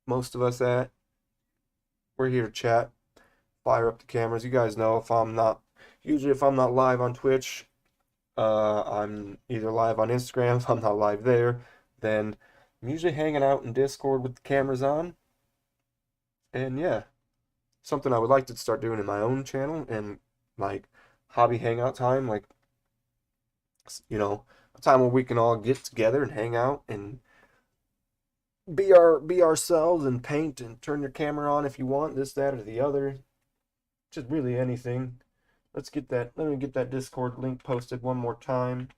most of us at. We're here to chat, fire up the cameras. You guys know if I'm not live on Twitch, I'm either live on Instagram. If I'm not live there, then I'm usually hanging out in Discord with the cameras on. And yeah, something I would like to start doing in my own channel and like hobby hangout time, like a time where we can all get together and hang out and be ourselves and paint and turn your camera on if you want this, that, or the other. Just really anything. Let me get that Discord link posted one more time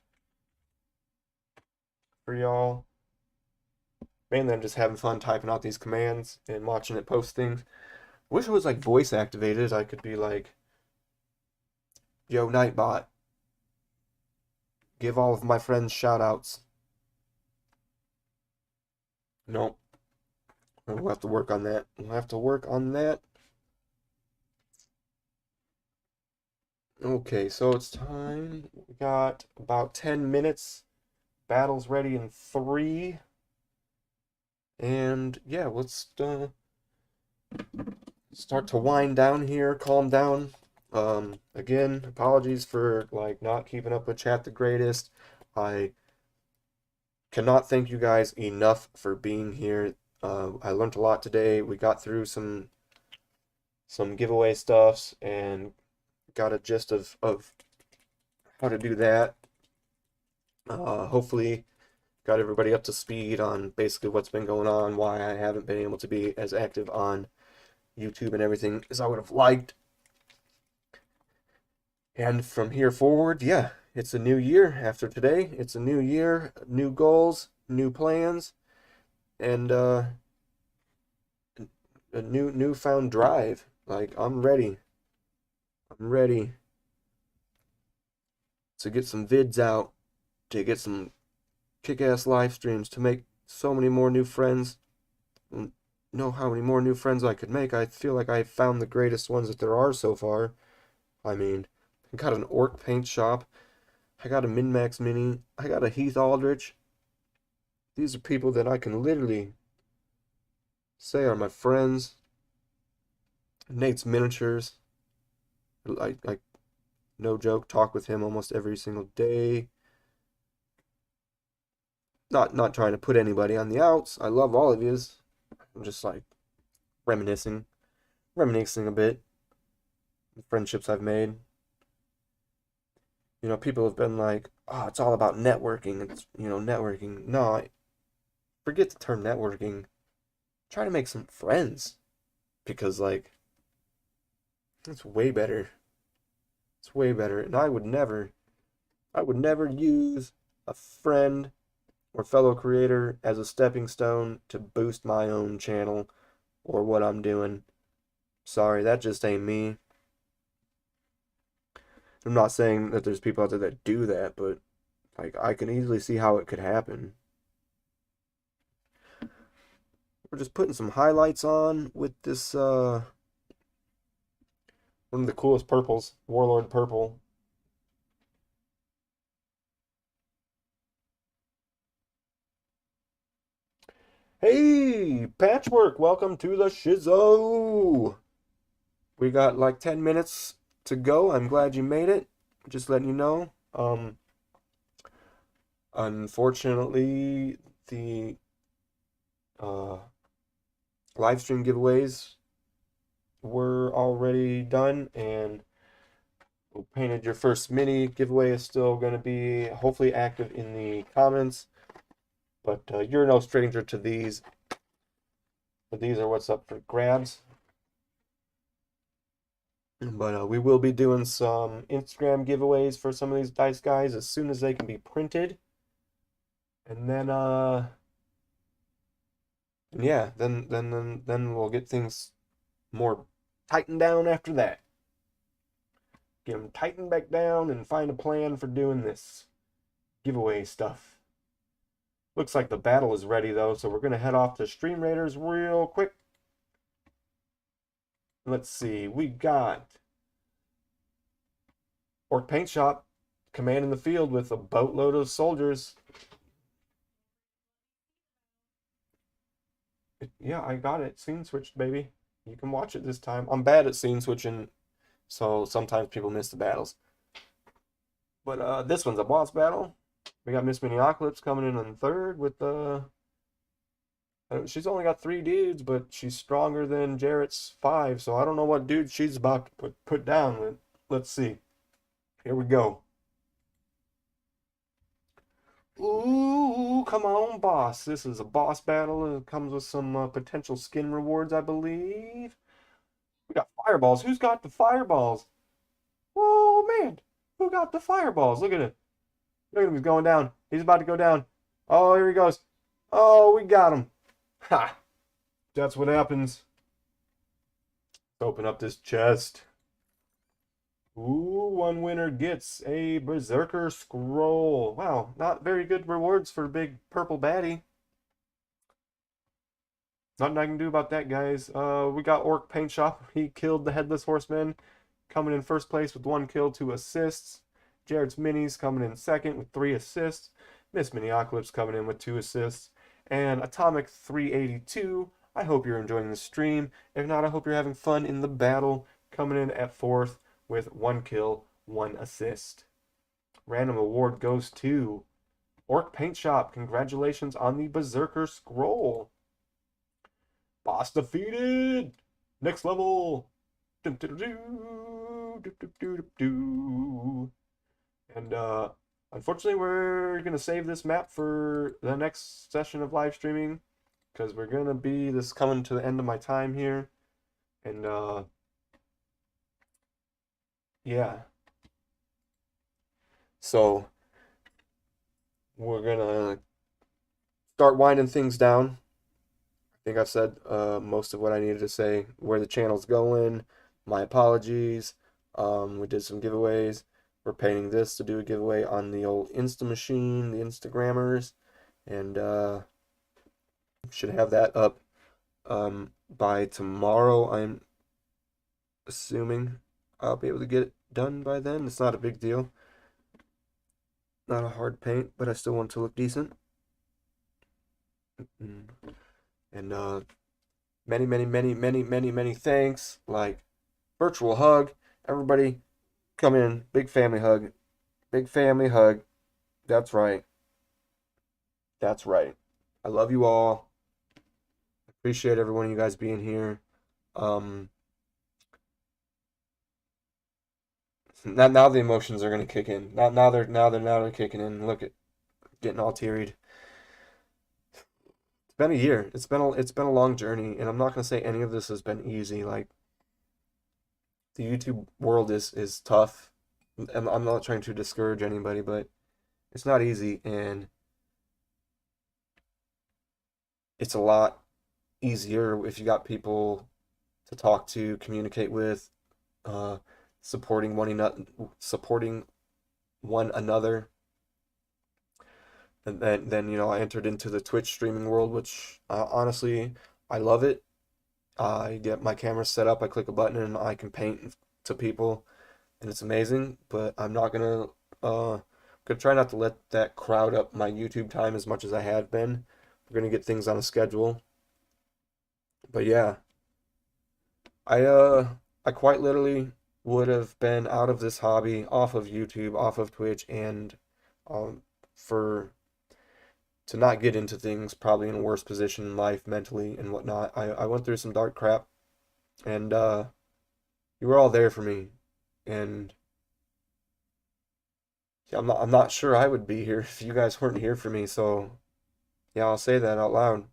for y'all. Mainly I'm just having fun typing out these commands and watching it post things. Wish it was like voice activated. I could be like, yo, Nightbot, give all of my friends shout outs. Nope. We'll have to work on that. Okay, so it's time. We got about 10 minutes. Battle's ready in 3. And yeah, let's start to wind down here, calm down. Again, apologies for like not keeping up with chat the greatest. I cannot thank you guys enough for being here. I learned a lot today. We got through some giveaway stuffs and got a gist of how to do that. Hopefully got everybody up to speed on basically what's been going on, why I haven't been able to be as active on YouTube and everything as I would have liked. And from here forward, yeah, it's a new year after today. It's a new year, new goals, new plans. and a newfound drive. Like I'm ready. I'm ready to get some vids out, to get some kick-ass live streams, to make so many more new friends. Know how many more new friends I could make. I feel like I found the greatest ones that there are so far. I mean, I got an Orc paint shop. I got a Min-Max Mini. I got a Heath Aldrich. These are people that I can literally say are my friends. Nate's Miniatures. I no joke, talk with him almost every single day. Not trying to put anybody on the outs. I love all of yous. I'm just like reminiscing a bit. The friendships I've made. You know, people have been like, "Oh, it's all about networking." It's, networking. No, forget the term networking. Try to make some friends because like it's way better. It's way better. And I would never use a friend or fellow creator as a stepping stone to boost my own channel or what I'm doing. Sorry, that just ain't me. I'm not saying that there's people out there that do that, but like I can easily see how it could happen. We're just putting some highlights on with this one of the coolest purples, Warlord Purple. Hey, Patchwork, welcome to the Shizzo. We got like 10 minutes to go. I'm glad you made it. Just letting you know. Unfortunately, the live stream giveaways were already done, and Painted Your First Mini giveaway is still going to be hopefully active in the comments. But you're no stranger to these. But these are what's up for grabs. But we will be doing some Instagram giveaways for some of these dice guys as soon as they can be printed. And then yeah, then we'll get things more tightened down after that. Get them tightened back down and find a plan for doing this giveaway stuff. Looks like the battle is ready though, so we're gonna head off to Stream Raiders real quick. Let's see, we got Orc Paint Shop commanding the field with a boatload of soldiers. Yeah, I got it. Scene switched, baby. You can watch it this time. I'm bad at scene switching, so sometimes people miss the battles. But this one's a boss battle. We got Miss Miniocalypse coming in on third with she's only got 3 dudes, but she's stronger than Jarrett's 5, so I don't know what dude she's about to put down. Let's see. Here we go. Ooh, come on, boss. This is a boss battle. It comes with some potential skin rewards, I believe. We got fireballs. Who's got the fireballs? Oh, man. Who got the fireballs? Look at it. Look at him. He's going down. He's about to go down. Oh, here he goes. Oh, we got him. Ha. That's what happens. Let's open up this chest. Ooh, one winner gets a Berserker Scroll. Wow, not very good rewards for a big purple baddie. Nothing I can do about that, guys. We got Orc Paint Shop. He killed the Headless Horseman, coming in first place with 1 kill, 2 assists. Jared's Minis coming in second with 3 assists. Miss Miniocalypse coming in with 2 assists. And Atomic 382. I hope you're enjoying the stream. If not, I hope you're having fun in the battle. Coming in at 4th with 1 kill, 1 assist. Random award goes to Orc Paint Shop. Congratulations on the Berserker Scroll. Boss defeated! Next level! And unfortunately, we're going to save this map for the next session of live streaming, because we're going to be coming to the end of my time here. And yeah. So we're going to start winding things down. think I've said most of what I needed to say. Where the channel's going, my apologies. We did some giveaways. We're painting this to do a giveaway on the old Insta machine, the Instagrammers, and should have that up by tomorrow. I'm assuming I'll be able to get it done by then. It's not a big deal. Not a hard paint, but I still want it to look decent. And many thanks. Like, virtual hug. Everybody come in. Big family hug. Big family hug. That's right. That's right. I love you all. Appreciate every one of you guys being here. Now the emotions are gonna kick in. Now they're kicking in. Look at getting all teary. It's been a year. It's been a long journey, and I'm not gonna say any of this has been easy. Like, the YouTube world is tough. And I'm not trying to discourage anybody, but it's not easy, and it's a lot easier if you got people to talk to, communicate with, supporting one another. And then you know, I entered into the Twitch streaming world, which honestly, I love it. I get my camera set up, I click a button, and I can paint to people, and it's amazing. But I'm not gonna try not to let that crowd up my YouTube time as much as I have been. We're gonna get things on a schedule. But yeah, I quite literally would have been out of this hobby, off of YouTube, off of Twitch, and for to not get into things probably in a worse position in life mentally and whatnot. I went through some dark crap, and you were all there for me, and yeah, I'm not sure I would be here if you guys weren't here for me. So yeah, I'll say that out loud.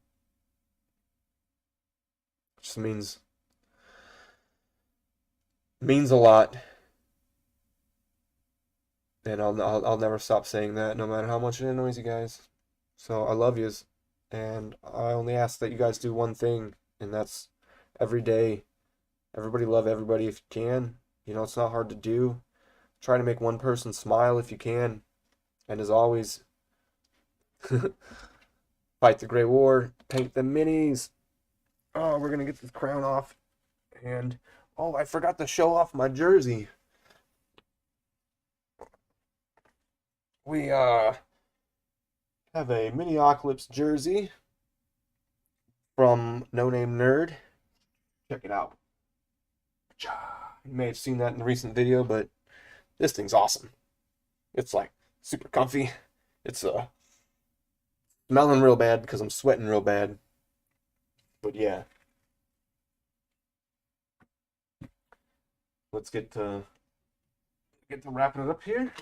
Just means a lot, and I'll never stop saying that, no matter how much it annoys you guys. So I love yous, and I only ask that you guys do one thing, and that's every day. Everybody love everybody if you can. You know, it's not hard to do. Try to make one person smile if you can. And as always, fight the Great War, paint the minis. Oh, we're gonna get this crown off. And oh, I forgot to show off my jersey. We have a Miniocalypse jersey from No Name Nerd. Check it out. You may have seen that in a recent video, but this thing's awesome. It's like super comfy. It's smelling real bad because I'm sweating real bad. But yeah. Let's get to wrapping it up here.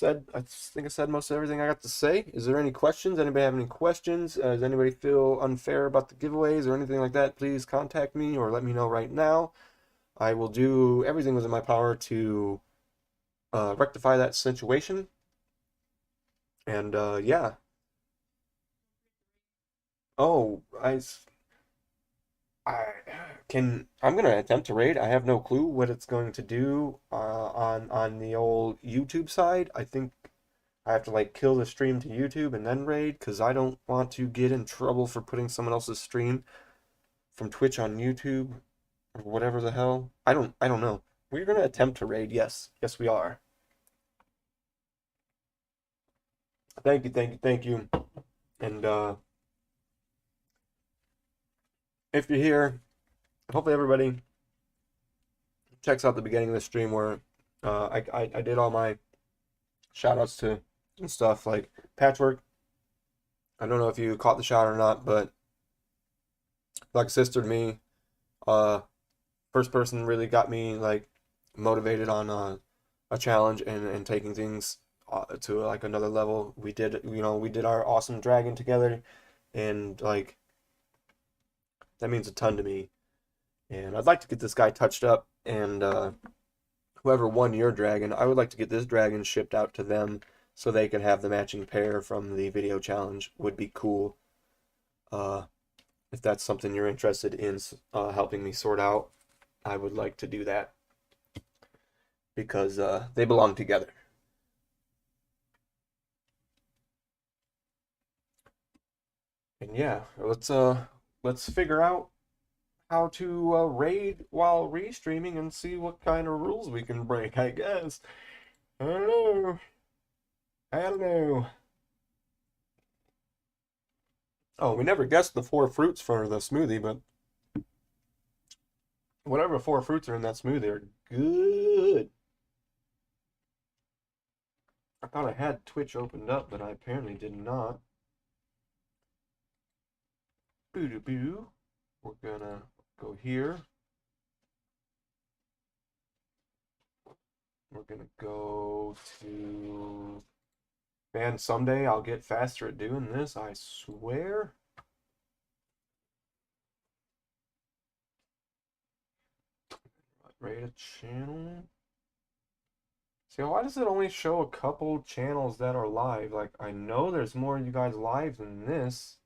I think I said most of everything I got to say. Is there any questions? Anybody have any questions? Does anybody feel unfair about the giveaways or anything like that? Please contact me or let me know right now. I will do everything within my power to rectify that situation. And yeah. Oh, I'm gonna attempt to raid. I have no clue what it's going to do on the old YouTube side. I think I have to like kill the stream to YouTube and then raid, because I don't want to get in trouble for putting someone else's stream from Twitch on YouTube or whatever the hell. I don't know. We're gonna attempt to raid. Yes, we are. Thank you. And if you're here, hopefully everybody checks out the beginning of the stream where I did all my shout outs to and stuff like Patchwork. I don't know if you caught the shot or not, but like a sister to me, first person really got me like motivated on a challenge and taking things to like another level. We did our awesome dragon together, and like that means a ton to me. And I'd like to get this guy touched up, and whoever won your dragon, I would like to get this dragon shipped out to them so they can have the matching pair from the video challenge. Would be cool. If that's something you're interested in helping me sort out, I would like to do that because they belong together. And yeah, let's figure out how to raid while restreaming and see what kind of rules we can break, I guess. I don't know. I don't know. Oh, we never guessed the 4 fruits for the smoothie, but whatever 4 fruits are in that smoothie are good. I thought I had Twitch opened up, but I apparently did not. Boo-doo-boo. We're gonna go here. We're gonna go to... Man, someday I'll get faster at doing this, I swear. Rate a channel. See, why does it only show a couple channels that are live? Like, I know there's more of you guys live than this.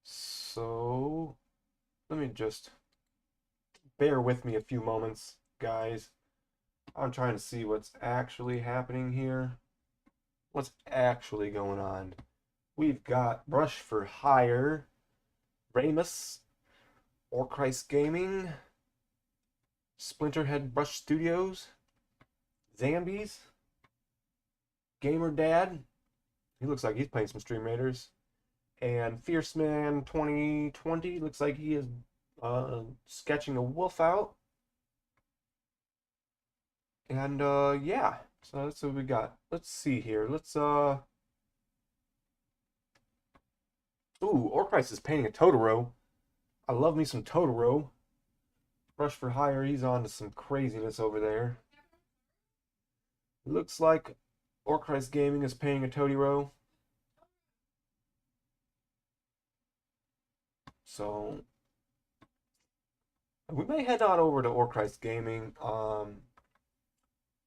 So, let me just bear with me a few moments, guys. I'm trying to see what's actually happening here. What's actually going on? We've got Brush for Hire, Ramus, Orchrist Gaming, Splinterhead Brush Studios, Zambies, Gamer Dad. He looks like he's playing some Stream Raiders. And Fierce Man 2020 looks like he is sketching a wolf out. And yeah, so that's what we got. Let's see here. Let's Ooh, Orchrist is painting a Totoro. I love me some Totoro. Brush for Hire, he's on to some craziness over there. Looks like Orchrist Gaming is painting a Totoro. So we may head on over to Orchrist Gaming,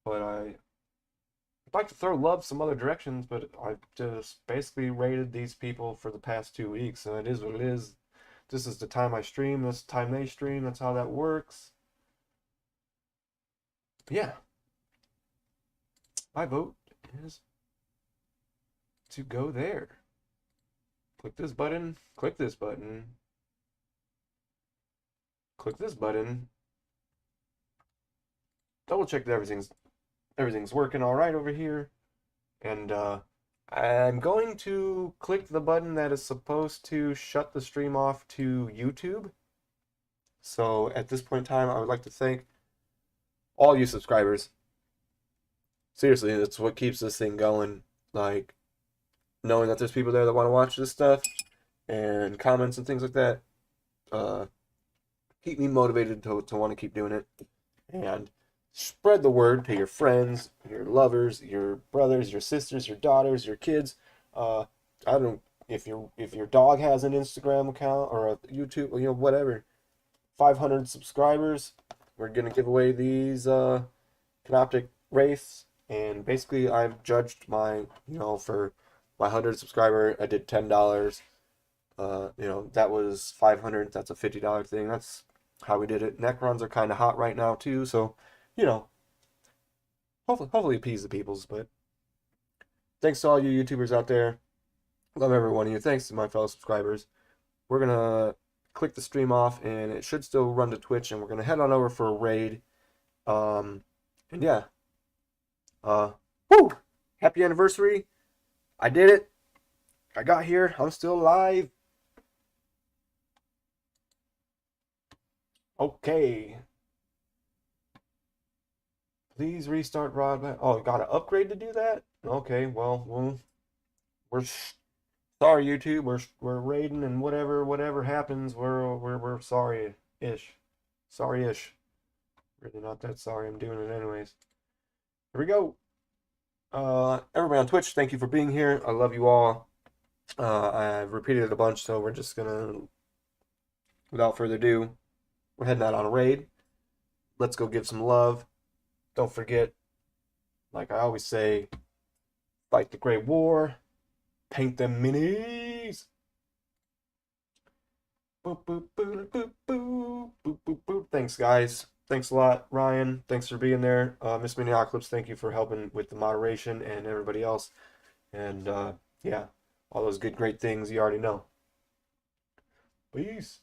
but I'd like to throw love some other directions, but I've just basically rated these people for the past 2 weeks, so it is what it is. This is the time I stream, this is the time they stream, that's how that works. But yeah. My vote is to go there. Click this button, click this button, click this button. Double check that everything's working all right over here. And I'm going to click the button that is supposed to shut the stream off to YouTube. So at this point in time, I would like to thank all you subscribers. Seriously, that's what keeps this thing going. Like, knowing that there's people there that want to watch this stuff and comments and things like that keep me motivated to want to keep doing it. And spread the word to your friends, your lovers, your brothers, your sisters, your daughters, your kids. I don't if your dog has an Instagram account or a YouTube, whatever. 500 subscribers, we're gonna give away these Canoptic Wraiths, and basically I've judged my for my 100 subscriber I did $10. That was 500. That's a $50 thing. That's how we did it. Necrons are kind of hot right now too, so hopefully appease the peoples. But thanks to all you YouTubers out there. Love every one of you. Thanks to my fellow subscribers. We're gonna click the stream off, and it should still run to Twitch, and we're gonna head on over for a raid. And yeah. Woo! Happy anniversary. I did it. I got here. I'm still alive. Okay. Please restart broadband. Oh, got to upgrade to do that? Okay, well, we're sorry, YouTube. We're raiding, and whatever happens, we're sorry-ish. Sorry-ish. Really not that sorry. I'm doing it anyways. Here we go. Everybody on Twitch, thank you for being here. I love you all. I've repeated it a bunch, so we're just gonna, without further ado, we're heading out on a raid. Let's go give some love. Don't forget, like I always say, fight the great war, paint them minis. Boop, boop, boop, boop, boop, boop, boop, boop. Thanks, guys. Thanks a lot, Ryan. Thanks for being there. Miss Miniocalypse, thank you for helping with the moderation and everybody else. And yeah, all those good, great things you already know. Peace.